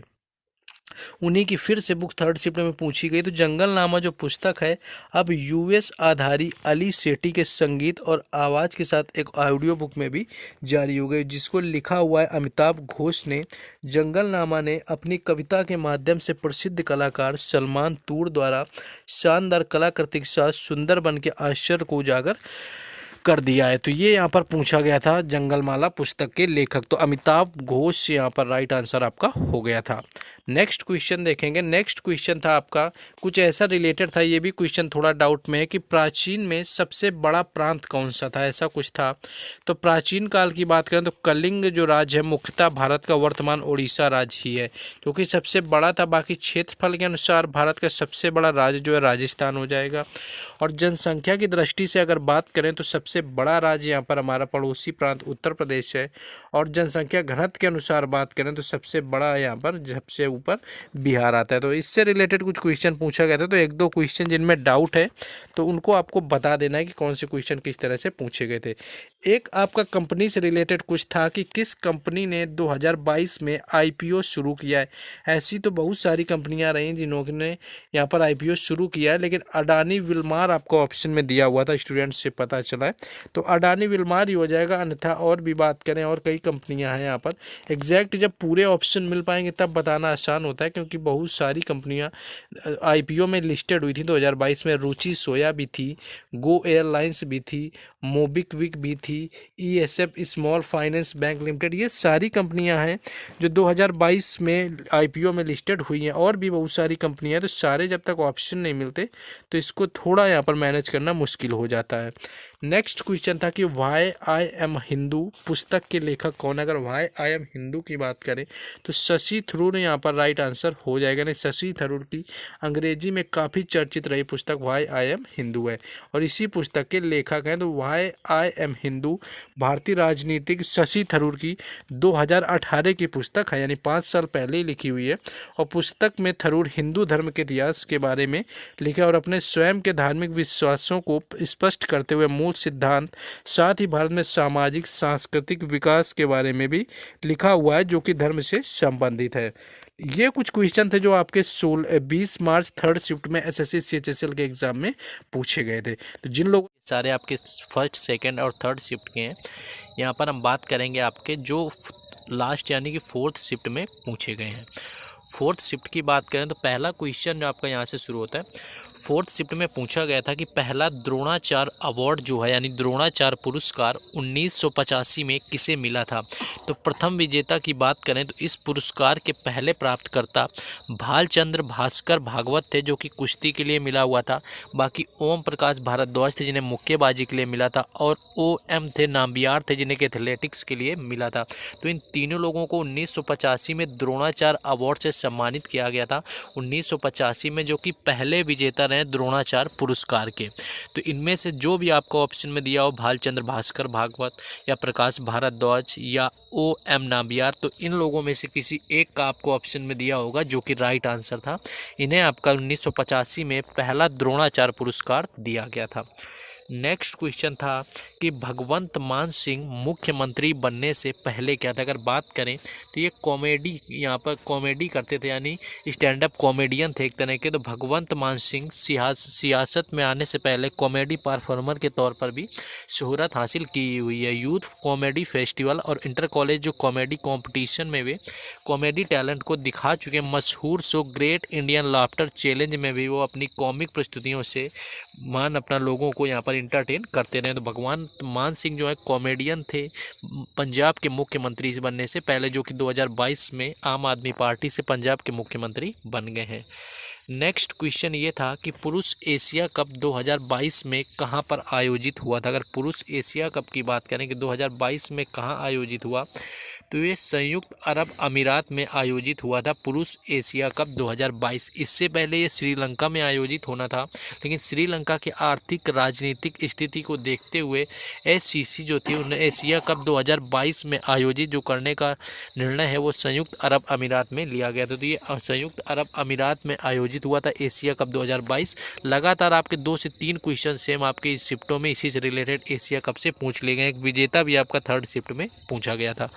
उन्हीं की फिर से बुक थर्ड शिफ्ट में पूछी गई। तो जंगलनामा जो पुस्तक है अब यूएस आधारी अली सेठी के संगीत और आवाज़ के साथ एक ऑडियो बुक में भी जारी हो गई, जिसको लिखा हुआ है अमिताभ घोष ने। जंगलनामा ने अपनी कविता के माध्यम से प्रसिद्ध कलाकार सलमान तूर द्वारा शानदार कलाकृति के साथ सुंदरबन के आश्चर्य को उजागर कर दिया है। तो ये यहाँ पर पूछा गया था जंगलमाला पुस्तक के लेखक, तो अमिताभ घोष यहाँ पर राइट आंसर आपका हो गया था। नेक्स्ट क्वेश्चन देखेंगे। नेक्स्ट क्वेश्चन था आपका कुछ ऐसा रिलेटेड था, ये भी क्वेश्चन थोड़ा डाउट में है कि प्राचीन में सबसे बड़ा प्रांत कौन सा था, ऐसा कुछ था। तो प्राचीन काल की बात करें तो कलिंग जो राज्य है मुख्यतः भारत का वर्तमान उड़ीसा राज्य ही है जो कि सबसे बड़ा था। बाकी क्षेत्रफल के अनुसार भारत का सबसे बड़ा राज्य जो है राजस्थान हो जाएगा। और जनसंख्या की दृष्टि से अगर बात करें तो सबसे बड़ा राज्य यहाँ पर हमारा पड़ोसी प्रांत उत्तर प्रदेश है। और जनसंख्या घनत्व के अनुसार बात करें तो सबसे बड़ा यहाँ पर सबसे ऊपर बिहार आता है। तो इससे रिलेटेड कुछ क्वेश्चन पूछा गया था, तो एक दो क्वेश्चन जिनमें डाउट है तो उनको आपको बता देना है कि कौन से क्वेश्चन किस तरह से पूछे गए थे। एक आपका कंपनी से रिलेटेड कुछ था कि किस कंपनी ने 2022 में आईपीओ शुरू किया है। ऐसी तो बहुत सारी कंपनियां रही जिन्होंने यहाँ पर आईपीओ शुरू किया है, लेकिन अडानी विल्मार आपको ऑप्शन में दिया हुआ था, स्टूडेंट्स से पता चला है तो अडानी विल्मार ही हो जाएगा। अन्यथा और भी बात करें और कई कंपनियां हैं यहाँ पर, एग्जैक्ट जब पूरे ऑप्शन मिल पाएंगे तब बताना आसान होता है क्योंकि बहुत सारी कंपनियां आईपीओ में लिस्टेड हुई थी 2022 में। रुचि सोया भी थी, गो एयरलाइंस भी थी, मोबिक्विक भी थी, ESAF small finance bank limited, ये सारी कंपनियां हैं जो 2022 में आईपीओ में लिस्टेड हुई हैं। और भी बहुत सारी कंपनियां हैं, तो सारे जब तक ऑप्शन नहीं मिलते तो इसको थोड़ा यहाँ पर मैनेज करना मुश्किल हो जाता है। नेक्स्ट क्वेश्चन था कि वाई आई एम हिंदू पुस्तक के लेखक कौन है। अगर वाई आई एम हिंदू की बात करें तो शशि थरूर यहाँ पर राइट आंसर हो जाएगा। नहीं, शशि थरूर की अंग्रेजी में काफ़ी चर्चित रही पुस्तक वाई आई एम हिंदू है और इसी पुस्तक के लेखक हैं। तो वाई आई एम हिंदू भारतीय राजनीतिक शशि थरूर की 2018 की पुस्तक है, यानी 5 साल पहले ही लिखी हुई है। और पुस्तक में थरूर हिंदू धर्म के इतिहास के बारे में लिखा और अपने स्वयं के धार्मिक विश्वासों को स्पष्ट करते हुए मूल सिद्धांत, साथ ही भारत में सामाजिक सांस्कृतिक विकास के बारे में भी लिखा हुआ है जो कि धर्म से संबंधित है। ये कुछ क्वेश्चन थे जो आपके 20 मार्च थर्ड शिफ्ट में एसएससी सीएचएसएल के एग्जाम में पूछे गए थे। तो जिन लोगों सारे आपके फर्स्ट सेकंड और थर्ड शिफ्ट के हैं, यहाँ पर हम बात करेंगे आपके जो लास्ट यानी कि फोर्थ शिफ्ट में पूछे गए हैं। फोर्थ शिफ्ट की बात करें तो पहला क्वेश्चन जो आपका यहाँ से शुरू होता है, फोर्थ शिफ्ट में पूछा गया था कि पहला द्रोणाचार्य अवार्ड जो है यानी द्रोणाचार्य पुरस्कार 1985 में किसे मिला था। तो प्रथम विजेता की बात करें तो इस पुरस्कार के पहले प्राप्तकर्ता भालचंद्र भास्कर भागवत थे जो कि कुश्ती के लिए मिला हुआ था। बाकी ओम प्रकाश भारद्वाज थे जिन्हें मुक्केबाजी के लिए मिला था, और OM थे नाम्बियार थे जिन्हें एथलेटिक्स के लिए मिला था। तो इन तीनों लोगों को 1985 में द्रोणाचार्य अवार्ड से सम्मानित किया गया था 1985 में, जो कि पहले विजेता रहे द्रोणाचार्य पुरस्कार के। तो इनमें से जो भी आपको ऑप्शन में दिया हो, भालचंद्र भास्कर भागवत या प्रकाश भारद्वाज या O.M. नाबियार, तो इन लोगों में से किसी एक का आपको ऑप्शन में दिया होगा, जो कि राइट आंसर था। इन्हें आपका 1985 में पहला द्रोणाचार्य पुरस्कार दिया गया था। नेक्स्ट क्वेश्चन था कि भगवंत मान सिंह मुख्यमंत्री बनने से पहले क्या था। अगर बात करें तो ये कॉमेडी, यहाँ पर कॉमेडी करते थे, यानी स्टैंड अप कॉमेडियन थे एक तरह के। तो भगवंत मान सिंह सियासत में आने से पहले कॉमेडी परफॉर्मर के तौर पर भी शोहरत हासिल की हुई है। यूथ कॉमेडी फेस्टिवल और इंटर कॉलेज जो कॉमेडी कॉम्पिटिशन में वे कॉमेडी टैलेंट को दिखा चुके हैं। मशहूर show great Indian laughter challenge में भी वो अपनी कॉमिक प्रस्तुतियों से अपना लोगों को यहाँ पर इंटरटेन करते रहे। तो भगवान मान सिंह जो है कॉमेडियन थे पंजाब के मुख्यमंत्री बनने से पहले, जो कि 2022 में आम आदमी पार्टी से पंजाब के मुख्यमंत्री बन गए हैं। नेक्स्ट क्वेश्चन ये था कि पुरुष एशिया कप 2022 में कहाँ पर आयोजित हुआ था। अगर पुरुष एशिया कप की बात करें कि 2022 में कहाँ आयोजित हुआ, तो ये संयुक्त अरब अमीरात में आयोजित हुआ था पुरुष एशिया कप 2022। इससे पहले ये श्रीलंका में आयोजित होना था, लेकिन श्रीलंका की आर्थिक राजनीतिक स्थिति को देखते हुए SCC जो थी उन्हें एशिया कप 2022 में आयोजित जो करने का निर्णय है वो संयुक्त अरब अमीरात में लिया गया था। तो ये संयुक्त अरब अमीरात में आयोजित हुआ था एशिया कप 2022। लगातार आपके 2 से 3 क्वेश्चन सेम आपके इस शिफ्टों में इसी से रिलेटेड एशिया कप से पूछ लिए गए। एक विजेता भी आपका 3rd शिफ्ट में पूछा गया था।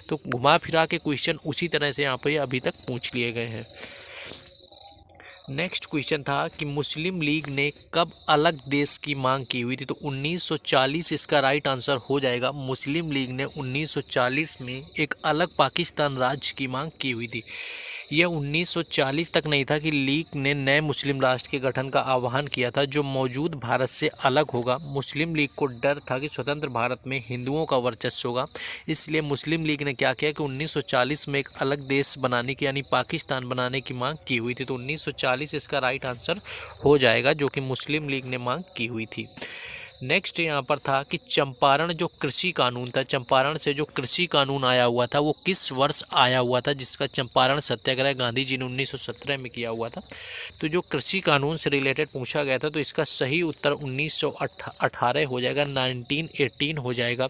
तो घुमा फिरा के क्वेश्चन उसी तरह से यहाँ पे अभी तक पूछ लिए गए हैं। नेक्स्ट क्वेश्चन था कि मुस्लिम लीग ने कब अलग देश की मांग की हुई थी। तो 1940 इसका राइट आंसर हो जाएगा। मुस्लिम लीग ने 1940 में एक अलग पाकिस्तान राज्य की मांग की हुई थी। यह 1940 तक नहीं था कि लीग ने नए मुस्लिम राष्ट्र के गठन का आह्वान किया था, जो मौजूद भारत से अलग होगा। मुस्लिम लीग को डर था कि स्वतंत्र भारत में हिंदुओं का वर्चस्व होगा, इसलिए मुस्लिम लीग ने क्या किया कि 1940 में एक अलग देश बनाने की, यानी पाकिस्तान बनाने की मांग की हुई थी। तो 1940 इसका राइट आंसर हो जाएगा, जो कि मुस्लिम लीग ने मांग की हुई थी। नेक्स्ट यहाँ पर था कि चंपारण जो कृषि कानून था, चंपारण से जो कृषि कानून आया हुआ था वो किस वर्ष आया हुआ था, जिसका चंपारण सत्याग्रह गांधी जी ने 1917 में किया हुआ था। तो जो कृषि कानून से रिलेटेड पूछा गया था, तो इसका सही उत्तर 1918 हो जाएगा, 1918 हो जाएगा।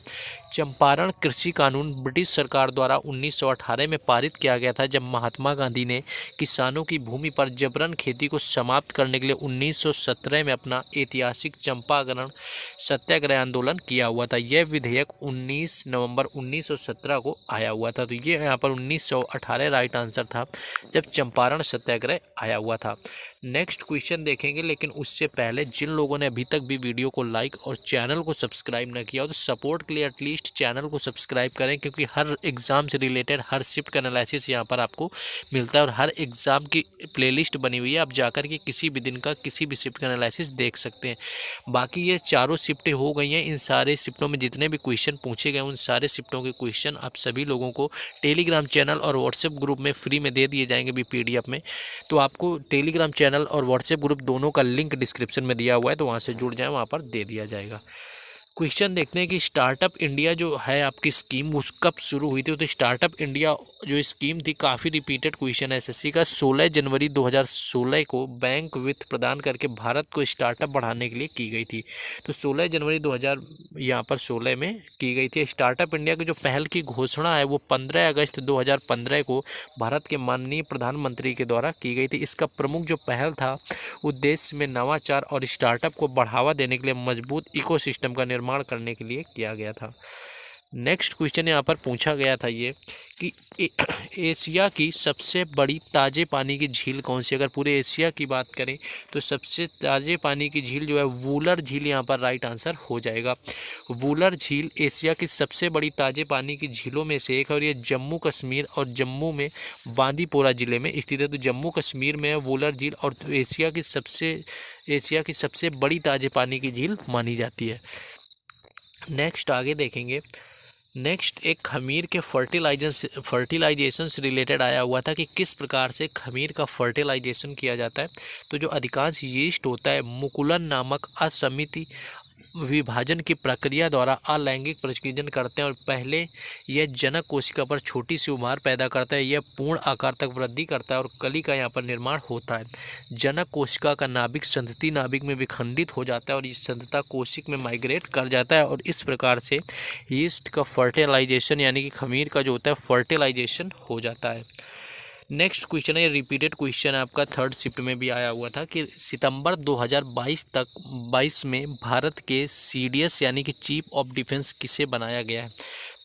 चंपारण कृषि कानून ब्रिटिश सरकार द्वारा 1918 में पारित किया गया था, जब महात्मा गांधी ने किसानों की भूमि पर जबरन खेती को समाप्त करने के लिए 1917 में अपना ऐतिहासिक चंपारण सत्याग्रह आंदोलन किया हुआ था। यह विधेयक 19 नवंबर 1917 को आया हुआ था। तो ये यहाँ पर 1918 राइट आंसर था, जब चंपारण सत्याग्रह आया हुआ था। नेक्स्ट क्वेश्चन देखेंगे, लेकिन उससे पहले जिन लोगों ने अभी तक भी वीडियो को लाइक और चैनल को सब्सक्राइब न किया हो, तो सपोर्ट के लिए एटलीस्ट चैनल को सब्सक्राइब करें, क्योंकि हर एग्ज़ाम से रिलेटेड हर शिफ्ट का एनालिसिस यहाँ पर आपको मिलता है और हर एग्ज़ाम की प्लेलिस्ट बनी हुई है। आप जाकर के किसी भी दिन का किसी भी शिफ्ट का एनालिसिस देख सकते हैं। बाकी ये चारों शिफ्टें हो गई हैं। इन सारे शिफ्टों में जितने भी क्वेश्चन पूछे गए, उन सारे शिफ्टों के क्वेश्चन आप सभी लोगों को टेलीग्राम चैनल और व्हाट्सएप ग्रुप में फ्री में दे दिए जाएंगे भी PDF में। तो आपको टेलीग्राम चैनल और व्हाट्सएप ग्रुप दोनों का लिंक डिस्क्रिप्शन में दिया हुआ है, तो वहाँ से जुड़ जाएं, वहाँ पर दे दिया जाएगा। क्वेश्चन देखते हैं कि स्टार्टअप इंडिया जो है आपकी स्कीम वो कब शुरू हुई थी। तो स्टार्टअप इंडिया जो स्कीम थी, काफ़ी रिपीटेड क्वेश्चन है SSC का। 16 जनवरी 2016 को बैंक वित्त प्रदान करके भारत को स्टार्टअप बढ़ाने के लिए की गई थी। तो 16 जनवरी 2016 में की गई थी। स्टार्टअप इंडिया की जो पहल की घोषणा है वो 15 अगस्त 2015 को भारत के माननीय प्रधानमंत्री के द्वारा की गई थी। इसका प्रमुख जो पहल था, उद्देश्य में नवाचार और स्टार्टअप को बढ़ावा देने के लिए मजबूत इकोसिस्टम का निर्माण करने के लिए किया गया था। नेक्स्ट क्वेश्चन यहाँ पर पूछा गया था ये कि एशिया की सबसे बड़ी ताजे पानी की झील कौन सी। अगर पूरे एशिया की बात करें तो सबसे ताजे पानी की झील जो है वूलर झील यहाँ पर राइट आंसर हो जाएगा। वूलर झील एशिया की सबसे बड़ी ताजे पानी की झीलों में से एक है और ये जम्मू कश्मीर और जम्मू में बांदीपोरा ज़िले में स्थित है। तो जम्मू कश्मीर में है वूलर झील और एशिया की सबसे बड़ी ताजे पानी की झील मानी जाती है। नेक्स्ट आगे देखेंगे। नेक्स्ट एक खमीर के फर्टिलाइजेशन से रिलेटेड आया हुआ था कि किस प्रकार से खमीर का फर्टिलाइजेशन किया जाता है। तो जो अधिकांश यीस्ट होता है मुकुलन नामक असमिति विभाजन की प्रक्रिया द्वारा अलैंगिक प्रजनन करते हैं और पहले यह जनक कोशिका पर छोटी सी उभार पैदा करता है, यह पूर्ण आकार तक वृद्धि करता है और कली का यहाँ पर निर्माण होता है। जनक कोशिका का नाभिक संतति नाभिक में विखंडित हो जाता है और इस संतता कोशिक में माइग्रेट कर जाता है और इस प्रकार से यीस्ट का फर्टिलाइजेशन यानी कि खमीर का जो होता है फर्टिलाइजेशन हो जाता है। नेक्स्ट क्वेश्चन है, रिपीटेड क्वेश्चन है आपका, थर्ड शिफ्ट में भी आया हुआ था कि सितंबर 2022 में भारत के सीडीएस यानी कि चीफ ऑफ डिफेंस किसे बनाया गया है।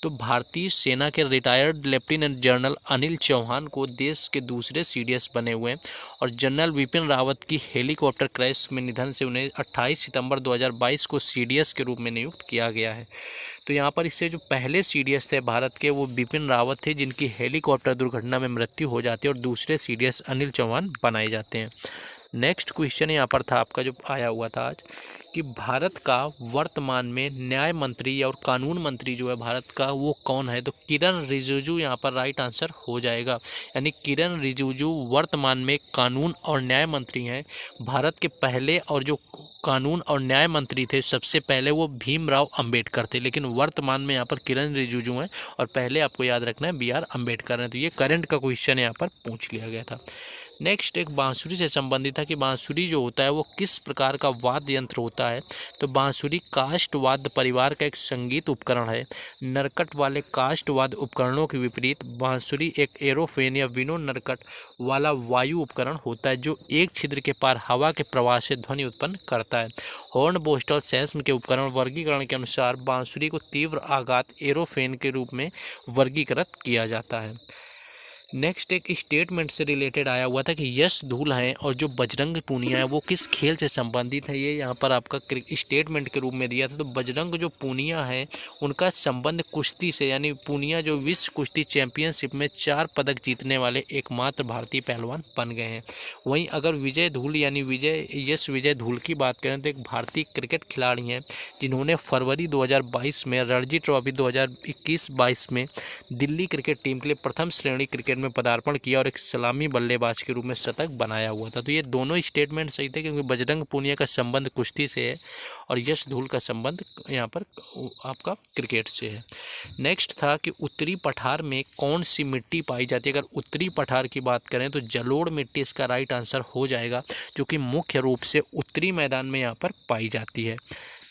तो भारतीय सेना के retired lieutenant general Anil Chauhan को देश के दूसरे सीडीएस बने हुए हैं और जनरल विपिन रावत की हेलीकॉप्टर क्रैश में निधन से उन्हें 28 सितंबर 2022 को सीडीएस के रूप में नियुक्त किया गया है। तो यहाँ पर इससे जो पहले सीडीएस थे भारत के वो बिपिन रावत थे जिनकी हेलीकॉप्टर दुर्घटना में मृत्यु हो जाती है और दूसरे सीडीएस अनिल चौहान बनाए जाते हैं। नेक्स्ट क्वेश्चन यहाँ पर था आपका जो आया हुआ था आज कि भारत का वर्तमान में न्याय मंत्री और कानून मंत्री जो है भारत का वो कौन है। तो किरण रिजिजू यहाँ पर राइट आंसर हो जाएगा, यानी किरण रिजिजू वर्तमान में कानून और न्याय मंत्री हैं। भारत के पहले और जो कानून और न्याय मंत्री थे सबसे पहले वो भीमराव अंबेडकर थे, लेकिन वर्तमान में यहाँ पर किरण रिजिजू हैं और पहले आपको याद रखना है BR अंबेडकर हैं। तो ये करंट का क्वेश्चन यहाँ पर पूछ लिया गया था। नेक्स्ट एक बांसुरी से संबंधित था कि बांसुरी जो होता है वो किस प्रकार का वाद्य यंत्र होता है। तो बांसुरी काष्ठ वाद्य परिवार का एक संगीत उपकरण है। नरकट वाले काष्ठ वाद्य उपकरणों के विपरीत बांसुरी एक एरोफेन या विनो नरकट वाला वायु उपकरण होता है जो एक छिद्र के पार हवा के प्रवाह से ध्वनि उत्पन्न करता है। हॉर्न बोस्टल सेस्म के उपकरण वर्गीकरण के अनुसार बांसुरी को तीव्र आघात एरोफेन के रूप में वर्गीकृत किया जाता है। नेक्स्ट एक स्टेटमेंट से रिलेटेड आया हुआ था कि यश धूल है और जो बजरंग पूनिया है वो किस खेल से संबंधित है। ये यहाँ पर आपका स्टेटमेंट के रूप में दिया था। तो बजरंग जो पूनिया है उनका संबंध कुश्ती से, यानी पूनिया जो विश्व कुश्ती चैंपियनशिप में 4 पदक जीतने वाले एकमात्र भारतीय पहलवान बन गए हैं। वहीं अगर विजय धूल यानी विजय धूल की बात करें तो एक भारतीय क्रिकेट खिलाड़ी हैं जिन्होंने फरवरी 2022 में रणजी ट्रॉफी 2021-22 में दिल्ली क्रिकेट टीम के लिए प्रथम श्रेणी क्रिकेट में पदार्पण किया और एक सलामी बल्लेबाज के रूप में शतक बनाया हुआ था। तो ये दोनों स्टेटमेंट सही थे क्योंकि बजरंग पूनिया का संबंध कुश्ती से है और यश धूल का संबंध यहाँ पर आपका क्रिकेट से है। नेक्स्ट था कि उत्तरी पठार में कौन सी मिट्टी पाई जाती है। अगर उत्तरी पठार की बात करें तो जलोढ़ मिट्टी इसका राइट आंसर हो जाएगा, जो कि मुख्य रूप से उत्तरी मैदान में यहाँ पर पाई जाती है।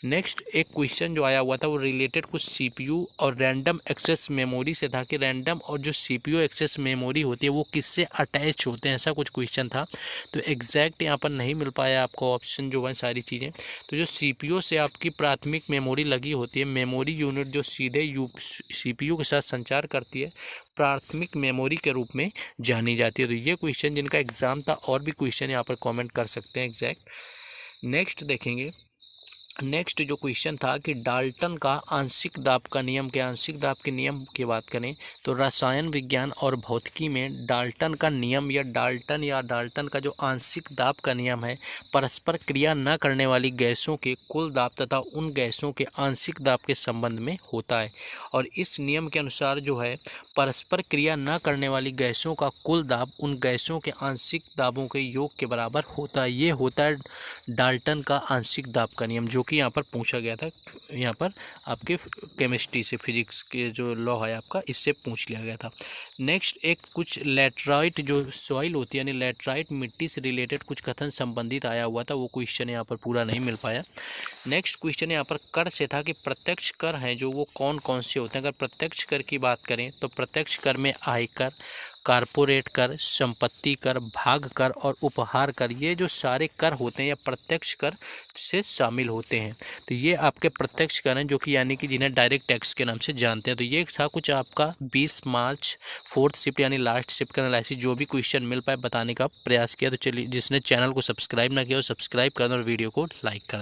नेक्स्ट एक क्वेश्चन जो आया हुआ था वो रिलेटेड कुछ CPU और रैंडम एक्सेस मेमोरी से था कि रैंडम और जो CPU एक्सेस मेमोरी होती है वो किससे अटैच होते हैं, ऐसा कुछ क्वेश्चन था। तो एग्जैक्ट यहाँ पर नहीं मिल पाया आपको ऑप्शन जो है सारी चीज़ें। तो जो CPU से आपकी प्राथमिक मेमोरी लगी होती है, मेमोरी यूनिट जो सीधे CPU के साथ संचार करती है, प्राथमिक मेमोरी के रूप में जानी जाती है। तो ये क्वेश्चन जिनका एग्जाम था और भी क्वेश्चन यहाँ पर कॉमेंट कर सकते हैं एग्जैक्ट। नेक्स्ट देखेंगे, नेक्स्ट जो क्वेश्चन था कि डाल्टन का आंशिक दाब का नियम के, आंशिक दाब के नियम की बात करें तो रसायन विज्ञान और भौतिकी में डाल्टन का नियम या डाल्टन का जो आंशिक दाब का नियम है, परस्पर क्रिया न करने वाली गैसों के कुल दाब तथा उन गैसों के आंशिक दाब के संबंध में होता है। और इस नियम के अनुसार जो है परस्पर क्रिया न करने वाली गैसों का कुल दाब उन गैसों के आंशिक दाबों के योग के बराबर होता है। ये होता है डाल्टन का आंशिक दाब का नियम, जो कि यहाँ पर पूछा गया था, यहाँ पर आपके केमिस्ट्री से, फिजिक्स के जो लॉ है आपका, इससे पूछ लिया गया था। नेक्स्ट एक कुछ लैटराइट जो सॉइल होती है यानी लैटराइट मिट्टी से रिलेटेड कुछ कथन संबंधित आया हुआ था, वो क्वेश्चन यहाँ पर पूरा नहीं मिल पाया। नेक्स्ट क्वेश्चन यहाँ पर कर से था कि प्रत्यक्ष कर हैं जो वो कौन कौन से होते हैं। अगर प्रत्यक्ष कर की बात करें तो प्रत्यक्ष कर में आयकर, कारपोरेट कर, संपत्ति कर, भाग कर और उपहार कर, ये जो सारे कर होते हैं या प्रत्यक्ष कर से शामिल होते हैं। तो ये आपके प्रत्यक्ष कर हैं जो कि यानी कि जिन्हें डायरेक्ट टैक्स के नाम से जानते हैं। तो ये था कुछ आपका 20 मार्च 4th शिफ्ट यानी लास्ट शिफ्ट का एनालिसिस, जो भी क्वेश्चन मिल पाए बताने का प्रयास किया। तो चलिए, जिसने चैनल को सब्सक्राइब ना किया हो सब्सक्राइब कर दें और वीडियो को लाइक कर दें।